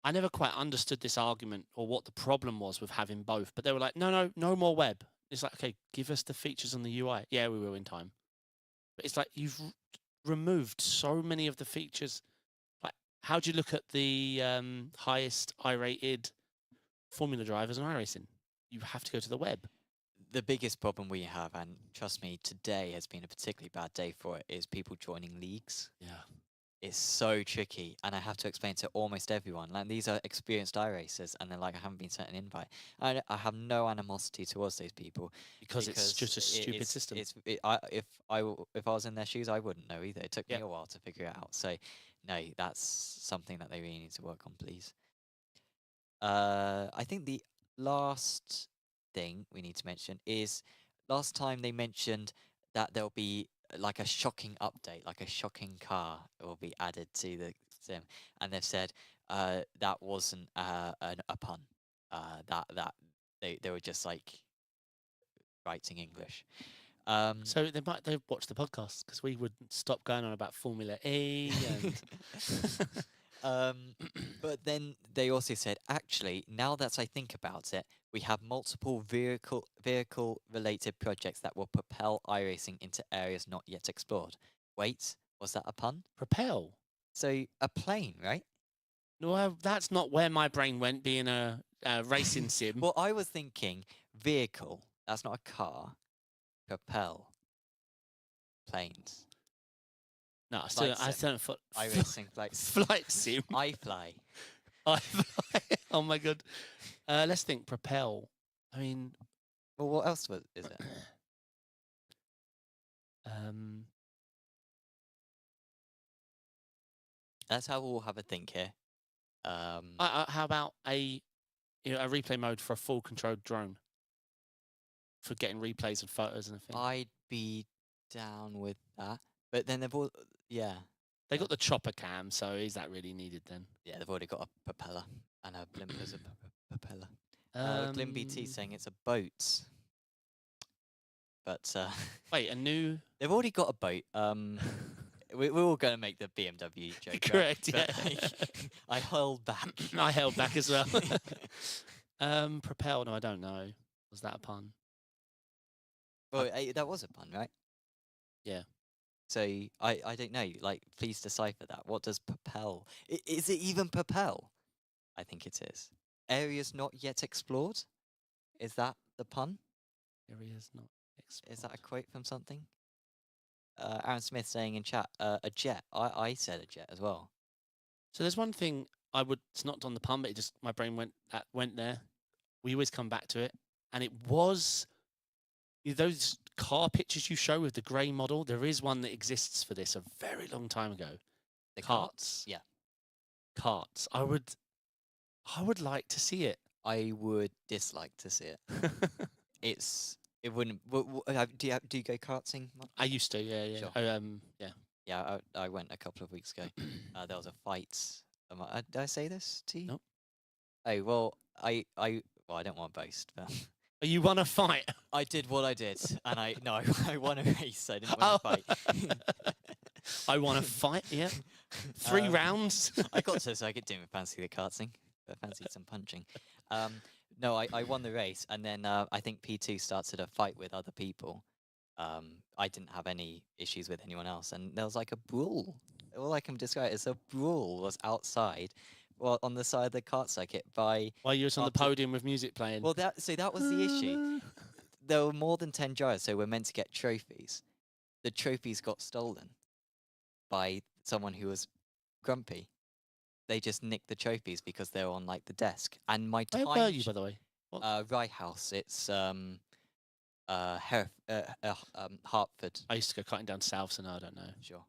B: I never quite understood this argument or what the problem was with having both. But they were like, no more web. It's like, okay, give us the features on the UI. Yeah, we will in time. But it's like you've removed so many of the features. Like, how do you look at the highest I-rated Formula drivers in iRacing? You have to go to the web.
A: The biggest problem we have, and trust me, today has been a particularly bad day for it, is people joining leagues.
B: Yeah.
A: It's so tricky, and I have to explain to almost everyone. Like, these are experienced iRacers, and they're like, I haven't been sent an invite. I have no animosity towards those people
B: because it's just a stupid system.
A: If I was in their shoes, I wouldn't know either. It took me a while to figure it out. So, no, that's something that they really need to work on, please. I think the last thing we need to mention is last time they mentioned that there'll be like a shocking update, like a shocking car will be added to the sim, and they've said that wasn't a pun. That they were just like writing English.
B: So they've watched the podcast because we wouldn't stop going on about Formula E and.
A: But then they also said, actually, now that I think about it, we have multiple vehicle-related projects that will propel iRacing into areas not yet explored. Wait, was that a pun?
B: Propel?
A: So, a plane, right?
B: No, that's not where my brain went, being a racing sim.
A: Well, I was thinking vehicle. That's not a car. Propel. Planes.
B: No, I still
A: iRacing flight
B: sim.
A: iFly.
B: Oh my god. Let's think. Propel. I mean,
A: well, what else is it? That's how we'll have a think here.
B: How about a replay mode for a full controlled drone for getting replays and photos and everything?
A: I'd be down with that, but then they've all
B: they got the chopper cam, so is that really needed then?
A: Yeah, they've already got a propeller and a blimp as a propeller. Glim BT saying it's a boat, but
B: wait, a new?
A: They've already got a boat. We're all going to make the BMW joke.
B: Correct,
A: right?
B: yeah.
A: I held back.
B: I held back as well. Propel? No, I don't know. Was that a pun?
A: Well, that was a pun, right?
B: Yeah.
A: So I don't know. Like, please decipher that. What does propel? Is it even propel? I think it is. Areas not yet explored. Is that the pun?
B: Areas not explored.
A: Is that a quote from something? Aaron Smith saying in chat, a jet. I said a jet as well.
B: So there's one thing it's not on the pun, but my brain went there. we always come back to it, and it was those car pictures you show with the grey model. There is one that exists for this a very long time ago.
A: The
B: Karts.
A: Yeah.
B: Karts. I would like to see it.
A: I would dislike to see it. It wouldn't. Do you go karting much?
B: I used to, yeah.
A: Sure.
B: Yeah.
A: Yeah, I went a couple of weeks ago. There was a fight. Did I say this to you?
B: Nope.
A: Oh well, I don't want to boast, but
B: Oh, you won a fight.
A: I did what I did, and I won a race. I didn't win a fight.
B: I won a fight. Yeah, 3 rounds.
A: I got to the circuit, didn't fancy the karting, but fancied some punching. No, I won the race, and then I think P2 started a fight with other people. I didn't have any issues with anyone else, and there was like a brawl. All I can describe is a brawl was outside, well, on the side of the kart circuit by.
B: While you were on the podium with music playing.
A: Well, that was the issue. There were more than 10 drivers, so we're meant to get trophies. The trophies got stolen by someone who was grumpy. They just nicked the trophies because they were on like the desk. And my time.
B: Where were you, by the way?
A: Rye House. It's Hertford.
B: I used to go cutting down south, so no, I don't know.
A: Sure.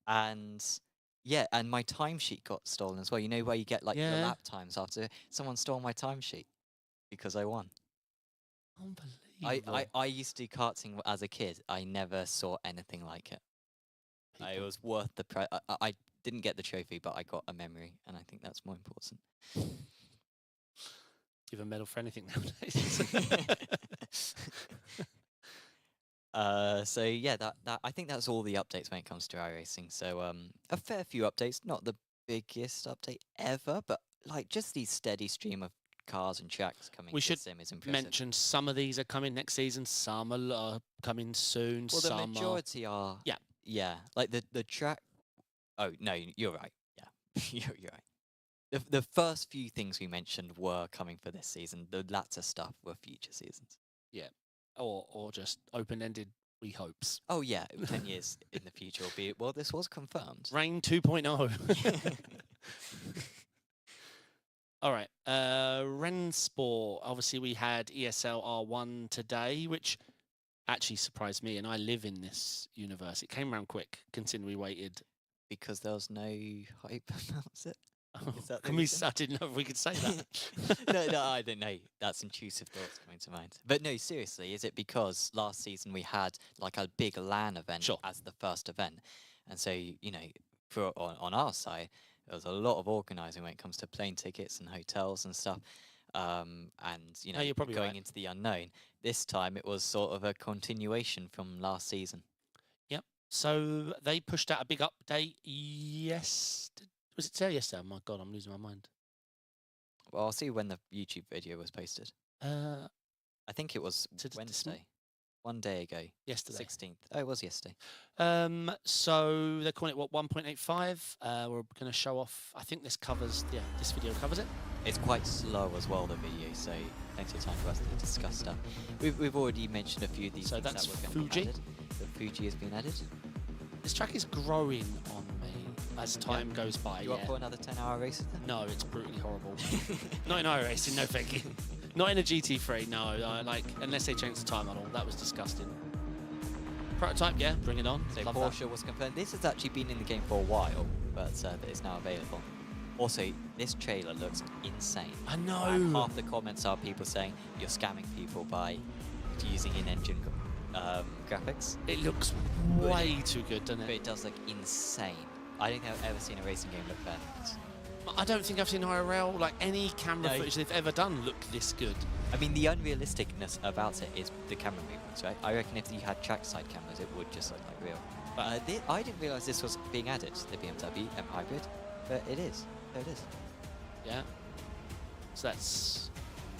A: And yeah, and my timesheet got stolen as well. You know where you get like the lap times after someone stole my timesheet because I won.
B: Unbelievable.
A: I used to do karting as a kid. I never saw anything like it. It was worth the price. I didn't get the trophy, but I got a memory, and I think that's more important.
B: Give a medal for anything nowadays.
A: So yeah, that I think that's all the updates when it comes to iRacing. So a fair few updates, not the biggest update ever, but like just the steady stream of cars and tracks coming.
B: We should
A: sim is impressive.
B: mention some of these are coming next season, some are coming soon.
A: Well, the
B: some
A: majority are. Yeah, like the track. Oh no, you're right. Yeah, you're right. The first few things we mentioned were coming for this season. The latter stuff were future seasons.
B: Yeah, or just open-ended. We hopes.
A: Oh yeah, 10 years in the future will be. Well, this was confirmed.
B: Rain 2.0. All right. Rennsport. Obviously, we had ESL R1 today, which actually surprised me. And I live in this universe. It came around quick, considering we waited.
A: Because there was no hype about it. Is that the
B: Can we?
A: reason?
B: I didn't know if we could say that.
A: No, I don't know. That's intrusive thoughts coming to mind. But no, seriously, is it because last season we had like a big LAN event as the first event, and so you know, on our side, there was a lot of organising when it comes to plane tickets and hotels and stuff, and you know,
B: you're probably
A: going
B: right.
A: into the unknown. This time it was sort of a continuation from last season.
B: Yep. So they pushed out a big update yesterday. Was it today? Yesterday? Oh my God, I'm losing my mind.
A: Well, I'll see when the YouTube video was posted. I think it was Wednesday. 1 day ago.
B: Yesterday.
A: 16th. Oh, it was yesterday.
B: So they're calling it, what, 1.85? We're going to show off, I think this covers, this video covers it.
A: It's quite slow as well, the video, so plenty of time for us to discuss stuff. We've already mentioned a few of these things
B: that's
A: that were going to be
B: Fuji.
A: added. The Fuji has been added.
B: This track is growing on me as time goes by.
A: You up for another 10-hour race?
B: No, it's brutally horrible. Not in iRacing, no thank you. Not in a GT3, no. Unless they change the time model, that was disgusting. Prototype, yeah, bring it on.
A: So
B: Love
A: Porsche
B: that.
A: was confirmed. This has actually been in the game for a while, but it's now available. Also, this trailer looks insane.
B: I know.
A: And half the comments are people saying you're scamming people by using in-engine graphics.
B: It looks way too good, doesn't
A: But
B: it?
A: it does look insane. I don't think I've ever seen a racing game look better.
B: I don't think I've seen IRL, like any camera footage they've ever done, look this good.
A: I mean, the unrealisticness about it is the camera movements, right? I reckon if you had trackside cameras, it would just look like real. But I didn't realise this was being added, the BMW M Hybrid, but it is. There it is.
B: Yeah. So that's...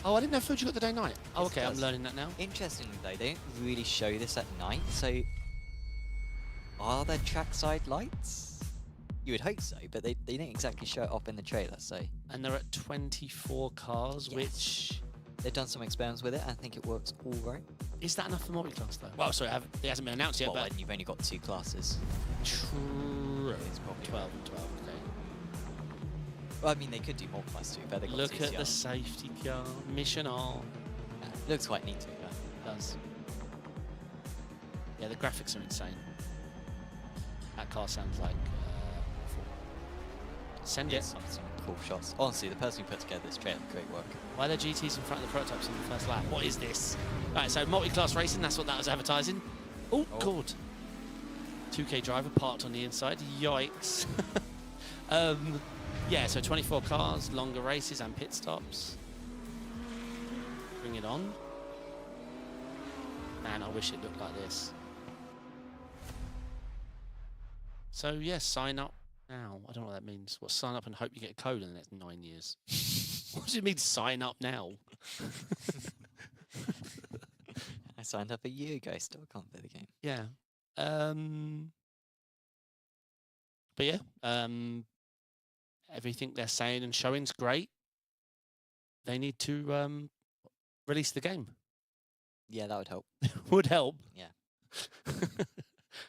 B: Oh, I didn't know Fuji got the day-night. Oh,
A: Yes, it
B: okay, I'm
A: does.
B: learning that now.
A: Interestingly, though, they don't really show this at night, so are there trackside lights? You would hope so, but they didn't exactly show it off in the trailer, so...
B: And they're at 24 cars,
A: Yes.
B: which...
A: They've done some experiments with it, and I think it works all right.
B: Is that enough for multi-class, though? Well, sorry, it hasn't been announced yet,
A: Well,
B: but...
A: when you've only got 2 classes.
B: True.
A: It's probably
B: 12 and 12, okay.
A: Well, I mean, they could do more plus 2. But they got
B: Look at the
A: TCR.
B: safety car. Mission on.
A: Yeah, looks quite neat to be fair.
B: It does. Yeah, the graphics are insane. That car sounds like awful. Send
A: Yeah,
B: it.
A: some cool shots. Honestly, the person who put together this trailer, great work.
B: Why are there GTs in front of the prototypes in the first lap? What is this? Right, so multi-class racing, that's what that was advertising. Oh, God. 2K driver parked on the inside. Yikes. Yeah, so 24 cars, longer races and pit stops. Bring it on. Man, I wish it looked like this. So, yes, sign up now. I don't know what that means. What, sign up and hope you get a code in the next 9 years? What does it mean, sign up now?
A: I signed up a year ago, still can't play the game.
B: Yeah. But yeah, everything they're saying and showing's great. They need to release the game.
A: Yeah, that would help.
B: Would help.
A: Yeah.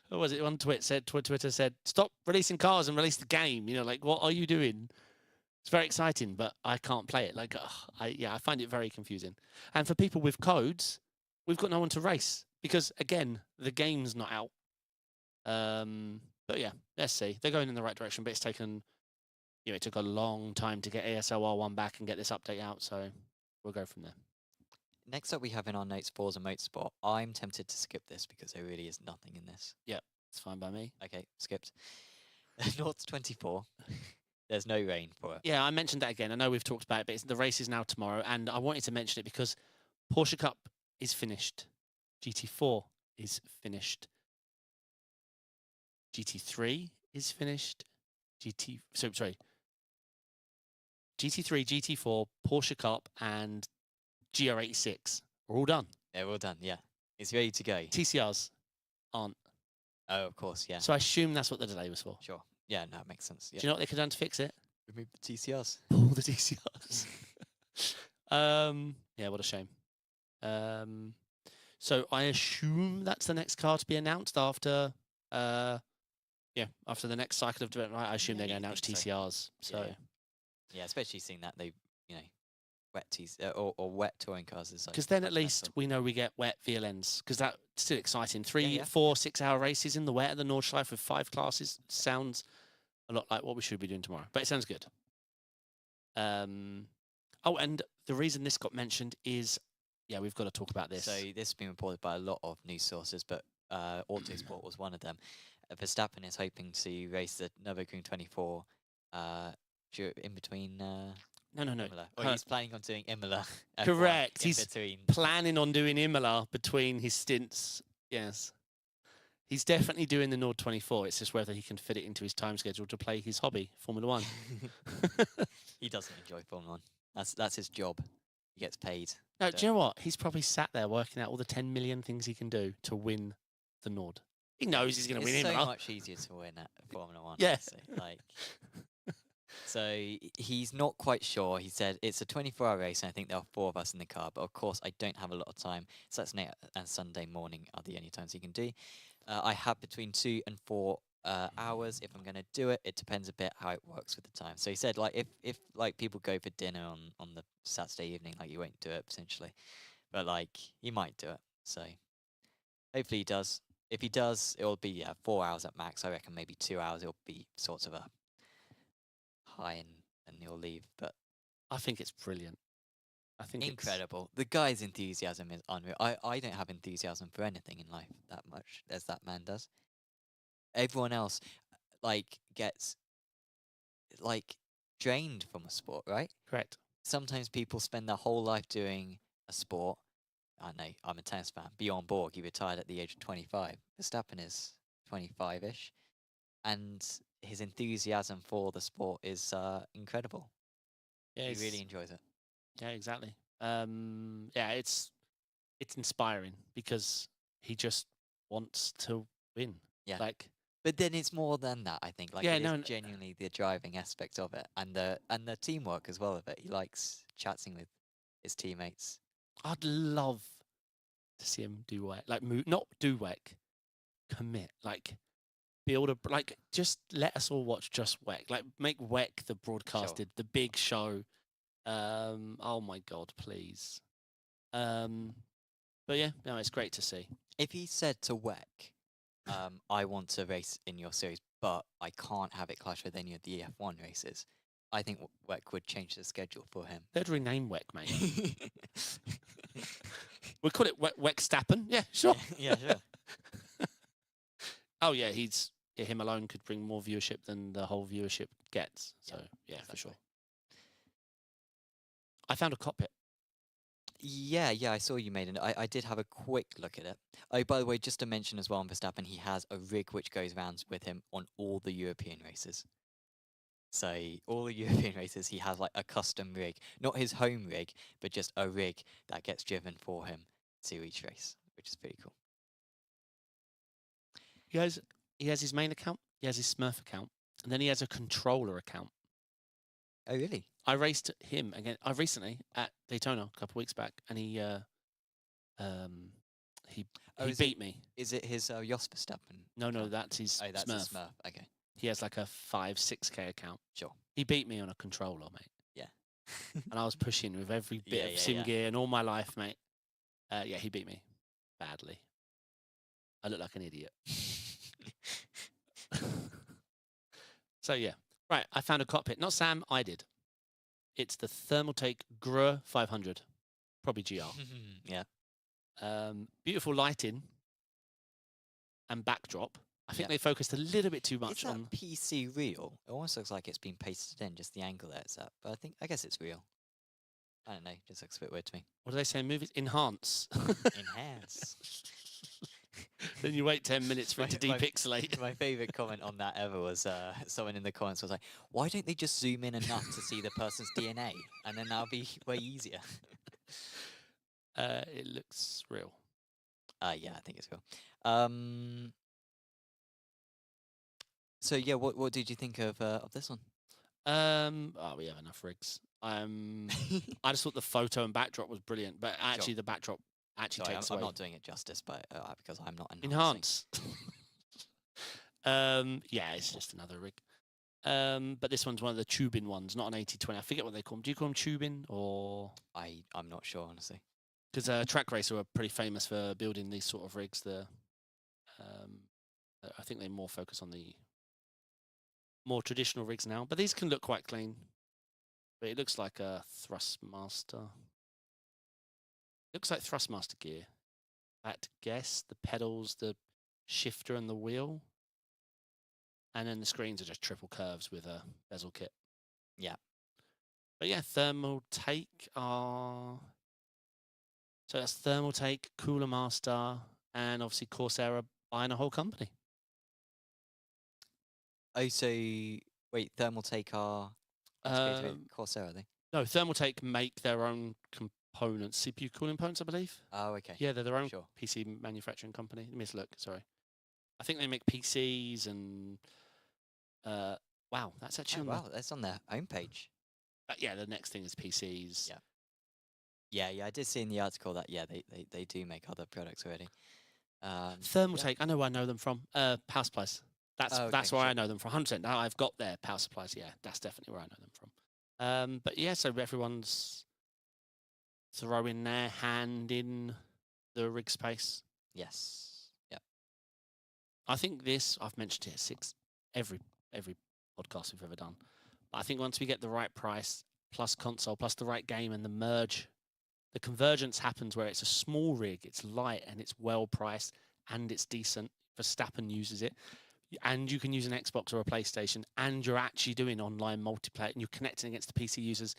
B: What was it? One Twitter said, stop releasing cars and release the game. You know, like, what are you doing? It's very exciting, but I can't play it. Like, I find it very confusing. And for people with codes, we've got no one to race because, again, the game's not out. But yeah, let's see. They're going in the right direction, but it's taken, you know, it took a long time to get ASLR1 back and get this update out. So we'll go from there.
A: Next up, we have in our notes Forza Motorsport. I'm tempted to skip this because there really is nothing in this.
B: Yeah, it's fine by me.
A: Okay, skipped. North 24. There's no rain for it.
B: Yeah, I mentioned that again. I know we've talked about it, but the race is now tomorrow, and I wanted to mention it because Porsche Cup is finished. GT4 is finished. GT3 is finished. GT3, GT4, Porsche Cup, and GR86 are all done.
A: They're all done, yeah. It's ready to go.
B: TCRs aren't.
A: Oh, of course, yeah.
B: So I assume that's what the delay was for.
A: Sure. Yeah, no, it makes sense. Yeah.
B: Do you know what they could have done to fix it?
A: Remove the TCRs.
B: All the TCRs. Yeah, what a shame. So I assume that's the next car to be announced after after the next cycle of development. I assume they're going to announce TCRs. So
A: yeah, especially seeing that they, you know, wet or wet touring cars is like,
B: because then at least we know we get wet VLNs because that's still exciting. 3, 4, 6 hour races in the wet at the Nordschleife with 5 classes sounds a lot like what we should be doing tomorrow, but it sounds good. Oh, and the reason this got mentioned is, yeah, we've got to talk about this.
A: So this has been reported by a lot of news sources, but Autosport was one of them. Verstappen is hoping to race the Nurburgring 24 in between.
B: No.
A: Imola. Or he's planning on doing Imola.
B: Correct.
A: He's
B: planning on doing Imola between his stints. Yes. He's definitely doing the Nord 24. It's just whether he can fit it into his time schedule to play his hobby, Formula 1.
A: He doesn't enjoy Formula 1. That's his job. He gets paid.
B: No, do you know what? He's probably sat there working out all the 10 million things he can do to win the Nord. He knows he's going to win
A: Imola.
B: Imola.
A: It's so much easier to win at Formula 1.
B: Yeah.
A: Like, so he's not quite sure. He said it's a 24-hour race, and I think there are 4 of us in the car. But of course, I don't have a lot of time. Saturday and Sunday morning are the only times he can do. I have between 2 and 4 hours if I'm going to do it. It depends a bit how it works with the time. So he said, like, if like people go for dinner on the Saturday evening, like, you won't do it potentially, but like he might do it. So hopefully he does. If he does, it'll be 4 hours at max. I reckon maybe 2 hours. It'll be sort of a high and he'll leave. But
B: I think it's brilliant. I think
A: incredible. The guy's enthusiasm is unreal. I don't have enthusiasm for anything in life that much as that man does. Everyone else like gets like drained from a sport, right?
B: Correct.
A: Sometimes people spend their whole life doing a sport. I know, I'm a tennis fan. Bjorn Borg, he retired at the age of 25. Verstappen is 25-ish. And his enthusiasm for the sport is incredible.
B: Yeah,
A: he really enjoys it.
B: Yeah, exactly. Yeah, it's inspiring because he just wants to win.
A: Yeah.
B: Like,
A: but then it's more than that, I think. Like,
B: yeah,
A: it's genuinely the driving aspect of it and the teamwork as well of it. He likes chatting with his teammates.
B: I'd love to see him do WEC. Like, not do WEC, commit. Like, build just let us all watch Just WEC. Like, make WEC the broadcasted, the big show. Oh my God, please. But yeah, no, it's great to see.
A: If he said to WEC, I want to race in your series, but I can't have it clash with any of the F1 races, I think WEC would change the schedule for him.
B: They'd rename WEC, mate. We call it WEC Stappen. Yeah, sure.
A: Yeah, sure.
B: Oh yeah, him alone could bring more viewership than the whole viewership gets. So yeah,
A: exactly.
B: for sure. I found a cockpit.
A: Yeah, I saw you made it. I did have a quick look at it. Oh, by the way, just to mention as well on Verstappen, he has a rig which goes around with him on all the European races. So all the European races, he has like a custom rig, not his home rig, but just a rig that gets driven for him to each race, which is pretty cool.
B: He has his main account, he has his Smurf account, and then he has a controller account.
A: Oh, really?
B: I raced him again. I recently at Daytona a couple of weeks back, and he beat me.
A: Is it his Jos Verstappen?
B: No, that's his
A: Smurf.
B: Smurf.
A: His Smurf. Okay.
B: He has like a 5-6K account.
A: Sure.
B: He beat me on a controller, mate.
A: Yeah.
B: And I was pushing with every bit of sim gear and all my life, mate. Yeah, he beat me badly. I look like an idiot. So yeah, right. I found a cockpit. Not Sam. I did. It's the Thermaltake GR500, probably GR.
A: Yeah.
B: Beautiful lighting and backdrop. I think they focused a little bit too much on
A: PC real. It almost looks like it's been pasted in, just the angle that it's at. But I guess it's real. I don't know. Just looks a bit weird to me.
B: What do they say in movies? Enhance.
A: Enhance.
B: Then you wait 10 minutes for it to depixelate.
A: My favourite comment on that ever was someone in the comments was like, "Why don't they just zoom in enough to see the person's DNA, and then that'll be way easier?"
B: It looks real.
A: Yeah, I think it's real. So yeah, what did you think of this one?
B: We have enough rigs. I just thought the photo and backdrop was brilliant, but actually the backdrop takes away.
A: I'm not doing it justice, but because I'm not
B: enhance. Yeah, it's just another rig. But this one's one of the tubing ones, not an 80/20. I forget what they call them. Do you call them tubing or?
A: I'm not sure, honestly.
B: Because Track Racer are pretty famous for building these sort of rigs. I think they more focus on the more traditional rigs now, but these can look quite clean. But it looks like a Thrustmaster. Looks like Thrustmaster gear. I had to guess the pedals, the shifter, and the wheel. And then the screens are just triple curves with a bezel kit.
A: Yeah.
B: But yeah, Thermaltake are... So that's Thermaltake, Cooler Master, and obviously Corsair buying a whole company.
A: Oh, so wait, Thermaltake are Corsair, are they?
B: No, Thermaltake make their own components, CPU cooling components, I believe.
A: Oh, okay.
B: Yeah, they're their own PC manufacturing company. Let me just look, sorry. I think they make PCs and... wow, that's actually...
A: wow, that's on their homepage.
B: Yeah, the next thing is PCs.
A: Yeah, I did see in the article that, they do make other products already.
B: Thermaltake, I know where I know them from. Power supplies. That's where I know them from. 100%. Now I've got their power supplies. Yeah, that's definitely where I know them from. But yeah, so everyone's throwing their hand in the rig space.
A: Yes. Yep.
B: I think I've mentioned it every podcast we've ever done. But I think once we get the right price, plus console, plus the right game and the merge, the convergence happens where it's a small rig, it's light and it's well priced and it's decent. Verstappen uses it. And you can use an Xbox or a PlayStation, and you're actually doing online multiplayer, and you're connecting against the PC users.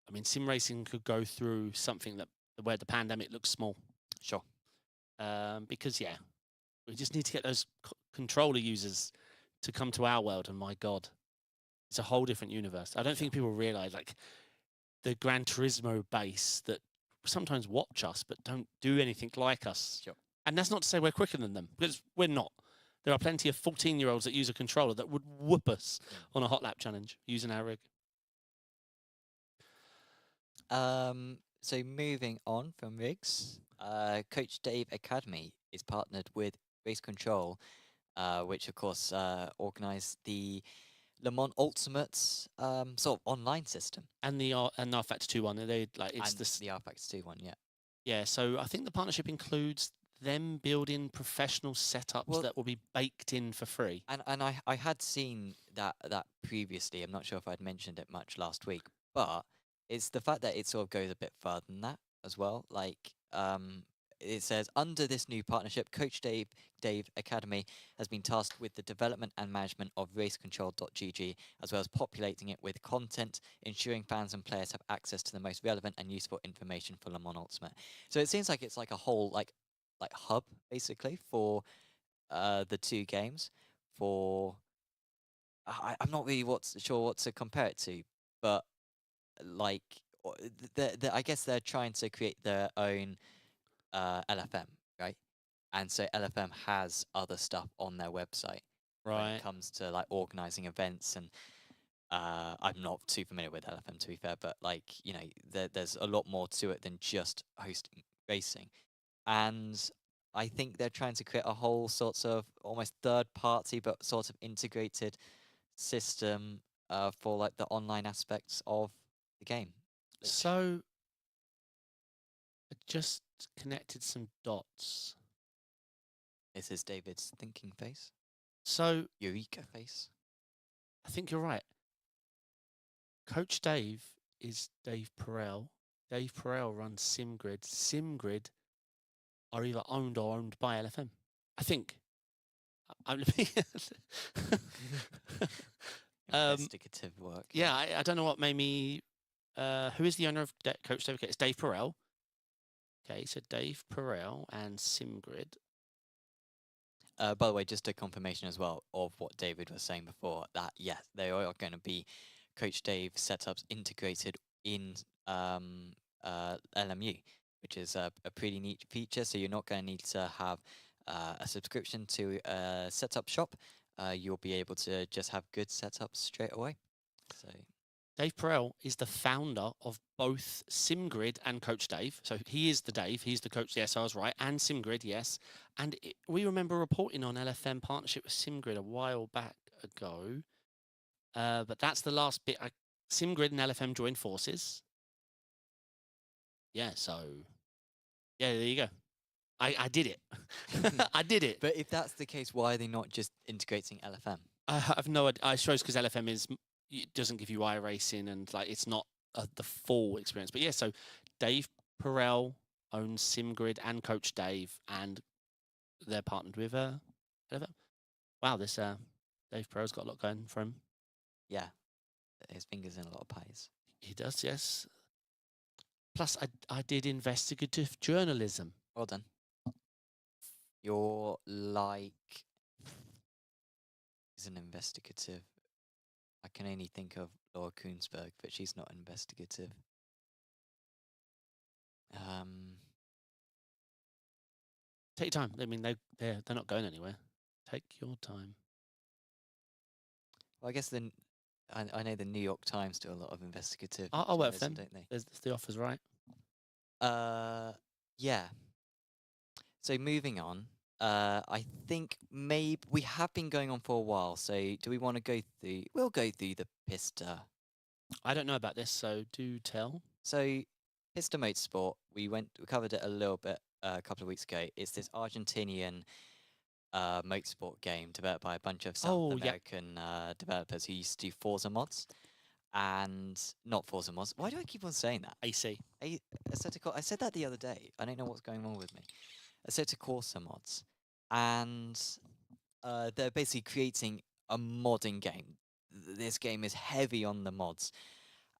B: I mean, sim racing could go through something where the pandemic looks small.
A: Sure.
B: Because we just need to get those controller users to come to our world, and my God, it's a whole different universe. I don't think people realize like the Gran Turismo base that sometimes watch us but don't do anything like us.
A: Sure.
B: And that's not to say we're quicker than them, because we're not. There are plenty of 14-year-olds that use a controller that would whoop us on a hot lap challenge using our rig.
A: So moving on from rigs, Coach Dave Academy is partnered with Race Control which of course organised the Le Mans Ultimates sort of online system.
B: And the and R Factor 2 one, they like it's
A: And
B: this.
A: the RFX 2 one, yeah.
B: Yeah, so I think the partnership includes them building professional setups
A: Well,
B: that will be baked in for free.
A: and I had seen that previously. I'm not sure if I'd mentioned it much last week, but it's the fact that it sort of goes a bit further than that as well. Like it says under this new partnership, Coach Dave Academy has been tasked with the development and management of racecontrol.gg, as well as populating it with content, ensuring fans and players have access to the most relevant and useful information for Le Mans Ultimate. So it seems like it's like a whole like hub basically for the two games. For I'm not really sure what to compare it to, but like I guess they're trying to create their own LFM, right? And so LFM has other stuff on their website when it
B: Right.
A: comes to like organizing events. And I'm not too familiar with LFM, to be fair, but like there's a lot more to it than just hosting racing. And I think they're trying to create a whole sorts of almost third party but sort of integrated system for like the online aspects of the game.
B: So I just connected some dots.
A: This is David's thinking face,
B: So
A: Eureka face.
B: I think you're right. Coach Dave is Dave Perel. Dave Perel runs SimGrid. SimGrid are either owned or owned by LFM. I think. I'm
A: Investigative work.
B: yeah, I don't know what made me. Who is the owner of Coach Dave? Okay, it's Dave Perel. Okay, so Dave Perel and SimGrid.
A: By the way, just a confirmation as well of what David was saying before, that yes, they are going to be Coach Dave setups integrated in LMU, which is a pretty neat feature. So you're not going to need to have a subscription to a setup shop. You'll be able to just have good setups straight away. So
B: Dave Perel is the founder of both SimGrid and Coach Dave. So he is the Dave, he's the coach. Yes, I was right. And SimGrid, yes. And we remember reporting on LFM partnership with SimGrid a while back ago. But that's the last bit. SimGrid and LFM joined forces. Yeah, so yeah, there you go. I did it. I did it.
A: but if that's the case, why are they not just integrating LFM?
B: I have no idea. I suppose because LFM it doesn't give you iRacing and like it's not the full experience. But yeah, so Dave Perel owns SimGrid and Coach Dave, and they're partnered with LFM. Wow, this Dave Perel's got a lot going for him.
A: Yeah, his fingers in a lot of pies.
B: He does, yes. Plus, I did investigative journalism.
A: Well done. You're like is an investigative. I can only think of Laura Koonsberg, but she's not investigative.
B: Take your time. I mean, they're not going anywhere. Take your time.
A: Well, I guess I know the New York Times do a lot of investigative.
B: I'll work for them.
A: Don't they?
B: There's the offers, right?
A: Yeah. So moving on. I think maybe we have been going on for a while. So do we want to go through? We'll go through the PISTA.
B: I don't know about this, so do tell.
A: So PISTA Motorsport, we covered it a little bit a couple of weeks ago. It's this Argentinian motorsport game developed by a bunch of South American developers who used to do Forza mods. And not Forza mods. Why do I keep on saying that?
B: AC.
A: I said that the other day. I don't know what's going on with me. Assetto Corsa mods. And they're basically creating a modding game. This game is heavy on the mods.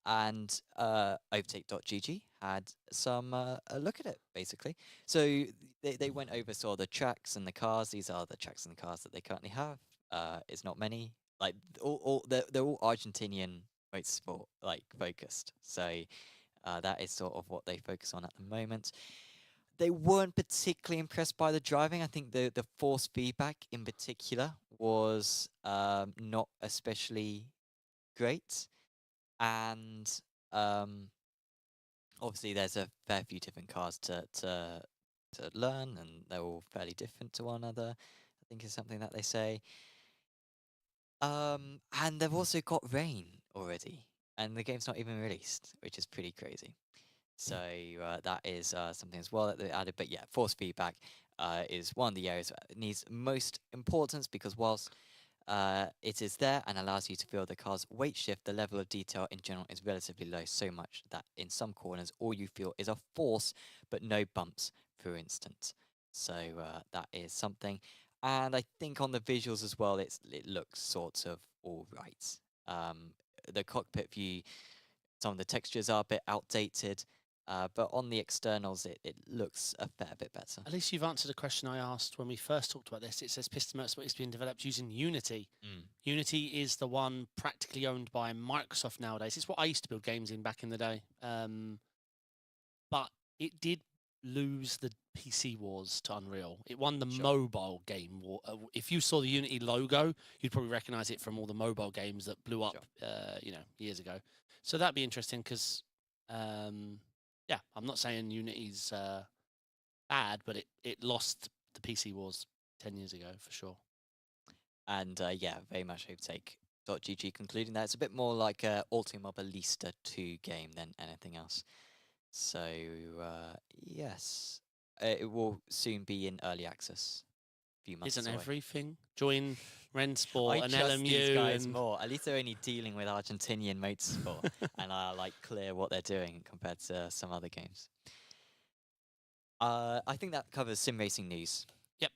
A: And Overtake.gg had some a look at it, basically. So they went over sort of the tracks and the cars. These are the tracks and the cars that they currently have. It's not many. Like they're all Argentinian motorsport like focused. So that is sort of what they focus on at the moment. They weren't particularly impressed by the driving. I think the force feedback in particular was not especially great. And obviously there's a fair few different cars to learn, and they're all fairly different to one another. think is something that they say. And they've also got rain already, and the game's not even released, which is pretty crazy. So that is something as well that they added. But yeah, force feedback is one of the areas that needs most importance, because whilst it is there and allows you to feel the car's weight shift, the level of detail in general is relatively low, so much that in some corners all you feel is a force but no bumps, for instance. So that is something. And I think on the visuals as well, it looks sort of all right. The cockpit view, some of the textures are a bit outdated, but on the externals, it looks a fair bit better.
B: At least you've answered a question I asked when we first talked about this. It says PISTA Motorsport is being developed using Unity. Unity is the one practically owned by Microsoft nowadays. It's what I used to build games in back in the day. But it did lose the PC wars to Unreal. It won the mobile game war. If you saw the Unity logo, you'd probably recognize it from all the mobile games that blew up, years ago. So that'd be interesting because, yeah, I'm not saying Unity's bad, but it lost the PC wars 10 years ago for sure.
A: And yeah, very much hope take .gg concluding that it's a bit more like a Ultima Ballista 2 game than anything else. So yes, it will soon be in early access. A few months
B: Isn't
A: away.
B: everything? Join Rennsport and
A: trust
B: LMU.
A: These guys more. At least they're only dealing with Argentinian motorsport and are like clear what they're doing compared to some other games. I think that covers sim racing news.
B: Yep.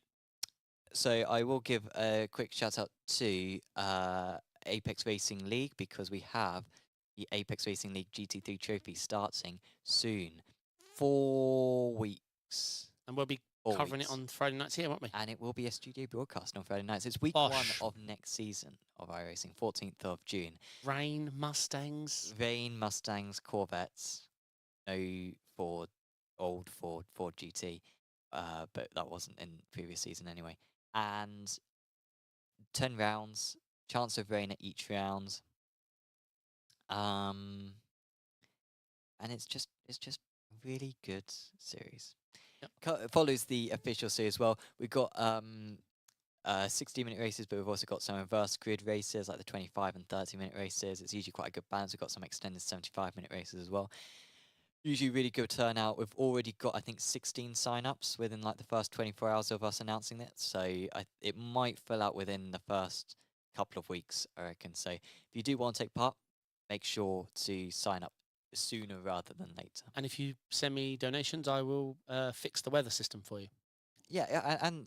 A: So I will give a quick shout out to Apex Racing League, because we have the Apex Racing League GT3 trophy starting soon. 4 weeks.
B: And we'll be covering it on Friday nights here, won't we?
A: And it will be a studio broadcast on Friday nights. It's week 1 of next season of iRacing, 14th of June.
B: Rain Mustangs,
A: Corvettes. No Ford, old Ford GT. But that wasn't in previous season anyway. And 10 rounds, chance of rain at each round. And it's just a really good series.
B: Yep.
A: It follows the official series well. We've got 60-minute races, but we've also got some reverse grid races, like the 25 and 30-minute races. It's usually quite a good balance. We've got some extended 75-minute races as well. Usually really good turnout. We've already got, I think, 16 sign-ups within like the first 24 hours of us announcing it. So it might fill out within the first couple of weeks, I reckon. So if you do want to take part, make sure to sign up sooner rather than later.
B: And if you send me donations, I will fix the weather system for you.
A: Yeah, and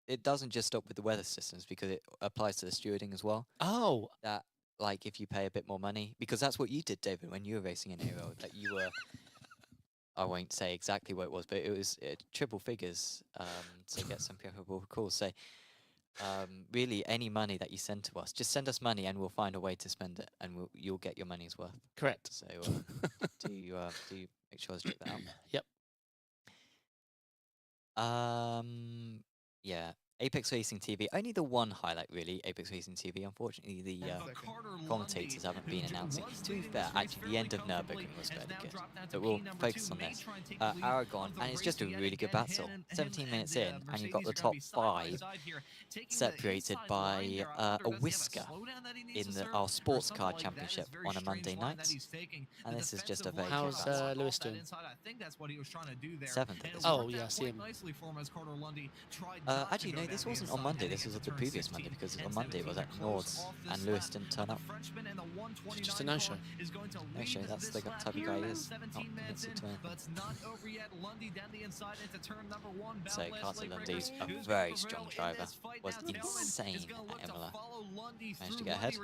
A: it doesn't just stop with the weather systems, because it applies to the stewarding as well.
B: Oh.
A: That, like, if you pay a bit more money, because that's what you did, David, when you were racing in Aero. That you were, I won't say exactly what it was, but it was triple figures to get some preferable calls. So really, any money that you send to us, just send us money and we'll find a way to spend it, and you'll get your money's worth.
B: Correct.
A: So do make sure to check that out.
B: Yep.
A: Yeah. Apex Racing TV, only the one highlight really, Apex Racing TV. Unfortunately, the commentators haven't been announcing. To be fair, actually the end of Nurburgring was fairly good, but we'll focus on this. Aragon, and it's just a really good battle. 17 minutes in, and you've got the top 5 separated by a whisker in our sports car championship on a Monday night. And this is just a very
B: How's Lewis doing?
A: 7th.
B: Oh, yeah, I see him.
A: Actually, no, this wasn't on Monday. This was the previous Monday, because on Monday it was at Nords, and Lewis didn't turn up.
B: Just a no-show.
A: No-show, that's the type of guy he is. Not convincing to anything. So Carter Lundy's a very strong driver. Was insane at Imola. Managed to get ahead.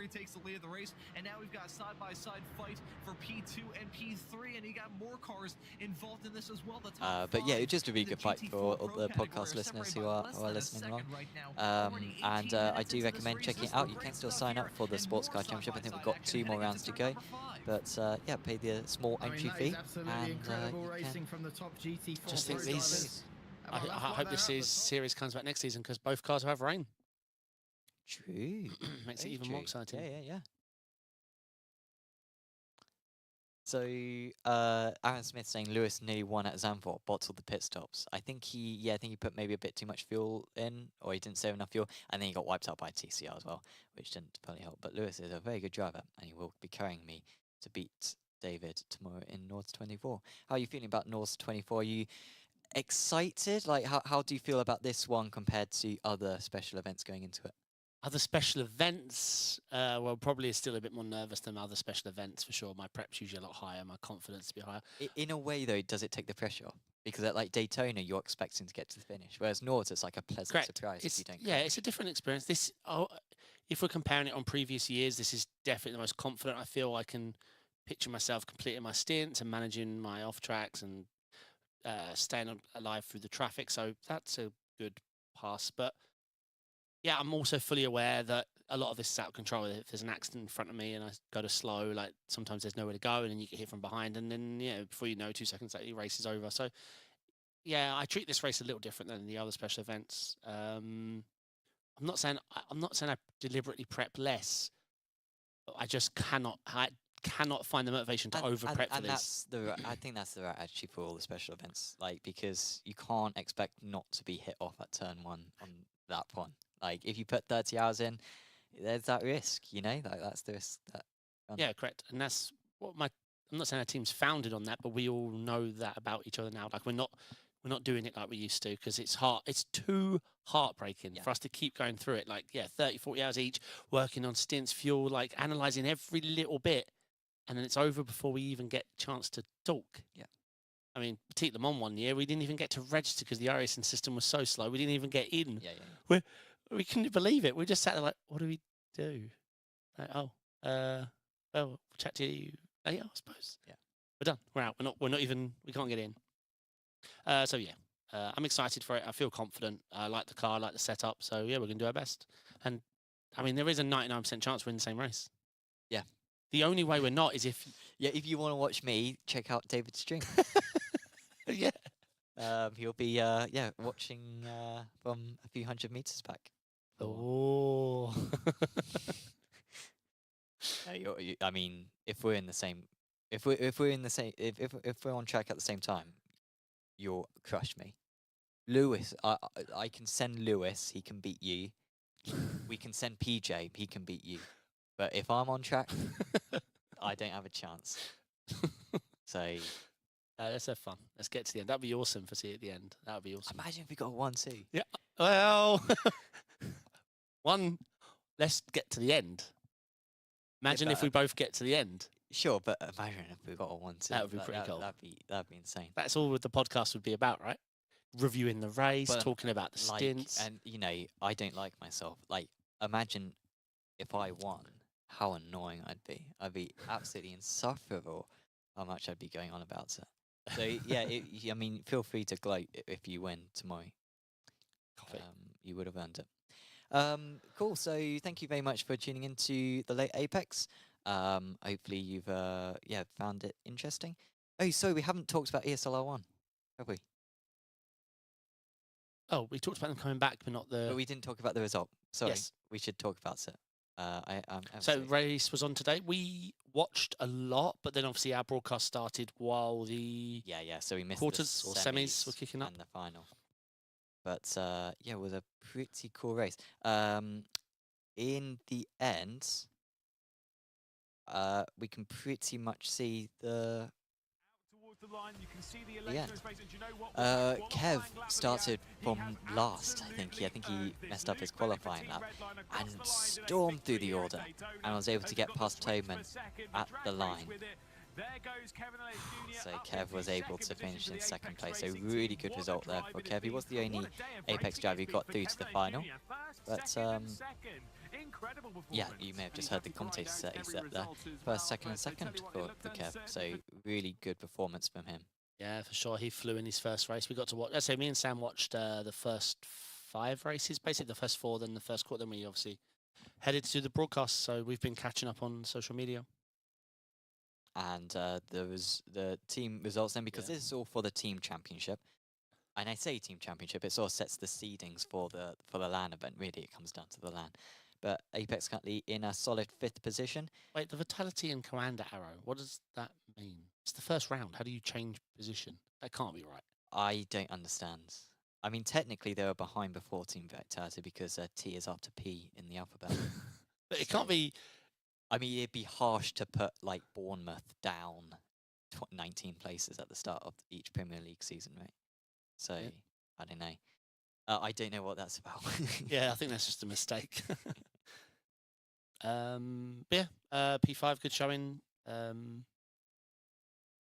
C: And now we've got a side-by-side fight for P2 and P3, and you got more cars involved in this as well.
A: But yeah, it's just a really good fight for all the podcast listeners who are listening along. And I do recommend checking it out. You can still sign up for the Sports Car Championship. I think we've got 2 more rounds to go. But yeah, pay the small entry fee. And you can
B: just think these. I hope this series comes back next season, because both cars will have rain.
A: True.
B: Makes it even more exciting.
A: Yeah. So, Aaron Smith saying Lewis nearly won at Zandvoort, bottled the pit stops. I think he put maybe a bit too much fuel in, or he didn't save enough fuel, and then he got wiped out by TCR as well, which didn't probably help. But Lewis is a very good driver, and he will be carrying me to beat David tomorrow in North 24. How are you feeling about North 24? Are you excited? Like, how do you feel about this one compared to other special events going into it?
B: Other special events, well, probably is still a bit more nervous than other special events for sure. My prep's usually a lot higher, my confidence to be higher.
A: In a way, though, does it take the pressure off? Because at like Daytona, you're expecting to get to the finish, whereas North, it's like a pleasant
B: Correct.
A: surprise if you don't.
B: Yeah,
A: crash.
B: it's a different experience. This, if we're comparing it on previous years, this is definitely the most confident I feel. I can picture myself completing my stints and managing my off tracks and staying alive through the traffic. So that's a good pass. But yeah, I'm also fully aware that a lot of this is out of control. If there's an accident in front of me and I go to slow, like sometimes there's nowhere to go and then you get hit from behind and then, before you know, 2 seconds later, your race is over. So yeah, I treat this race a little different than the other special events. I'm not saying I deliberately prep less. But I just cannot find the motivation to over prep for this.
A: I think that's the right attitude for all the special events. Like, because you can't expect not to be hit off at turn 1 on that one. Like, if you put 30 hours in, there's that risk, Like, that's the risk.
B: Yeah, correct. And that's what I'm not saying our team's founded on that, but we all know that about each other now. Like, we're not doing it like we used to because it's hard. It's too heartbreaking for us to keep going through it. Like, 30, 40 hours each, working on stints, fuel, like analysing every little bit. And then it's over before we even get a chance to talk.
A: Yeah.
B: I mean, Petit Le Mans one year, we didn't even get to register because the iRacing system was so slow. We didn't even get in.
A: Yeah.
B: We couldn't believe it. We just sat there like, what do we do? Like, we'll chat to you later, I suppose.
A: Yeah.
B: We're done. We're out. We're not even, we can't get in. So yeah, I'm excited for it. I feel confident. I like the car, I like the setup. So yeah, we're going to do our best. And I mean, there is a 99% chance we're in the same race.
A: Yeah.
B: The only way we're not is if...
A: Yeah, if you want to watch me, check out David's stream.
B: Yeah.
A: He'll be, watching from a few hundred meters back.
B: Oh.
A: I mean, if we're in the same... If we're on track at the same time, you'll crush me. Lewis, I can send Lewis, he can beat you. We can send PJ, he can beat you. But if I'm on track, I don't have a chance. So
B: let's have fun. Let's get to the end. That'd be awesome for see at the end. That would be awesome.
A: Imagine if we got a 1-2.
B: Yeah. Well, let's get to the end. Imagine if we both get to the end.
A: Sure, but imagine if we got a 1-2.
B: That would be pretty cool.
A: That'd be insane.
B: That's all the podcast would be about, right? Reviewing the race,
A: But,
B: talking about the stints.
A: And I don't like myself. Like, imagine if I won, how annoying I'd be. I'd be absolutely insufferable how much I'd be going on about it. So yeah, I mean, feel free to gloat if you win tomorrow. You would have earned it. Cool. So thank you very much for tuning into the late Apex. Hopefully you've found it interesting. Oh, sorry, we haven't talked about ESLR1, have we?
B: Oh, we talked about them coming back, but not the...
A: But we didn't talk about the result. Sorry,
B: yes.
A: We should talk about it.
B: So race was on today. We watched a lot, but then obviously our broadcast started while the
A: so we missed
B: quarters
A: the
B: or semis were kicking up
A: and the final. But it was a pretty cool race. In the end, we can pretty much see the end. Kev started from last, I think. I think he messed up his qualifying lap and stormed through the order and was able to get past Toman at the line. So Kev was able to finish in second place. So really good result there for Kev. He was the only Apex driver who got through to the final. But yeah, you may have just heard the commentator set he set there. First, second, and second for Kev. So really good performance from him.
B: Yeah, for sure. He flew in his first race. We got to watch. So me and Sam watched the first 5 races, basically the first 4, then the first quarter. Then we obviously headed to the broadcast. So we've been catching up on social media.
A: And there was the team results then, because this is all for the team championship. And I say team championship, it sort of sets the seedings for the LAN event. Really, it comes down to the LAN. But Apex currently in a solid 5th position.
B: Wait, the Vitality and Commander arrow, what does that mean? It's the first round. How do you change position? That can't be right.
A: I don't understand. I mean, technically they were behind before Team Vectata because T is after P in the alphabet.
B: But it can't be.
A: I mean, it'd be harsh to put like Bournemouth down 19 places at the start of each Premier League season, right? So
B: Yeah.
A: I don't know. I don't know what that's about.
B: Yeah, I think that's just a mistake. But yeah, P5, good showing.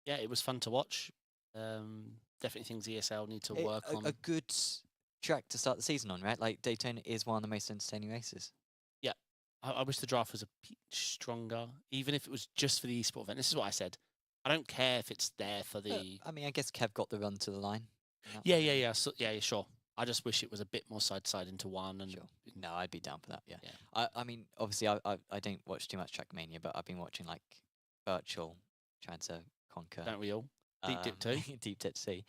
B: Yeah, it was fun to watch. Definitely things ESL need to work on.
A: A good track to start the season on, right? Like Daytona is one of the most entertaining races.
B: Yeah, I wish the draft was a bit stronger, even if it was just for the esport event. This is what I said. I don't care if it's there for the.
A: I mean, I guess Kev got the run to the line.
B: Yeah. So, yeah, sure. I just wish it was a bit more side to side into one. And
A: Sure. No, I'd be down for that. Yeah.
B: Yeah.
A: I mean, obviously, I don't watch too much Trackmania, but I've been watching like virtual, trying to conquer.
B: Don't we all? Deep Dip 2.
A: Deep Dip 2.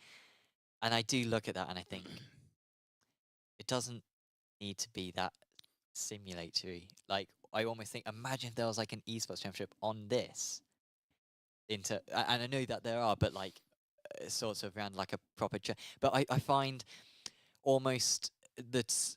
A: And I do look at that and I think it doesn't need to be that simulatory. Like, I almost think, imagine if there was like an esports championship on this. And I know that there are, but like, sorts of around like a proper. But I find almost that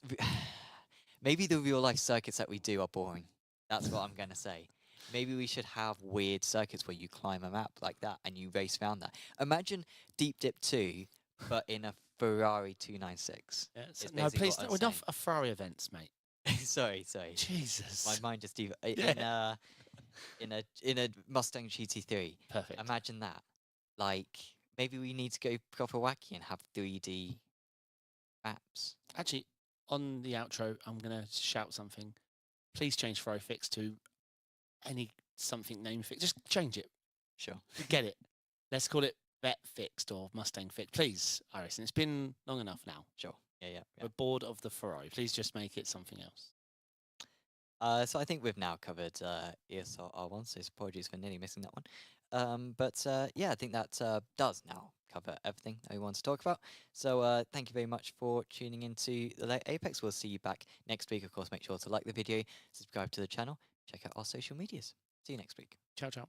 A: maybe the real life circuits that we do are boring. That's what I'm going to say. Maybe we should have weird circuits where you climb a map like that and you race around that. Imagine Deep Dip 2, but in a Ferrari 296.
B: Yeah,
A: is
B: no,
A: basically
B: please,
A: what I'm
B: enough
A: saying.
B: of Ferrari events, mate.
A: sorry.
B: Jesus.
A: My mind just
B: Yeah.
A: in a Mustang GT3.
B: Perfect.
A: Imagine that. Like, maybe we need to go proper wacky and have 3D maps.
B: Actually, on the outro, I'm going to shout something. Please change Ferrofix to any something name fix. Just change it.
A: Sure.
B: Get it. Let's call it Vet Fixed or Mustang Fixed. Please, iRacing. It's been long enough now.
A: Sure. Yeah.
B: We're bored of the Ferrari. Please just make it something else.
A: So I think we've now covered ESR R1, so apologies for nearly missing that one. But yeah, I think that does now cover everything that we want to talk about. So thank you very much for tuning into the Late Apex. We'll see you back next week. Of course, make sure to like the video, subscribe to the channel, check out our social medias. See you next week.
B: Ciao, ciao.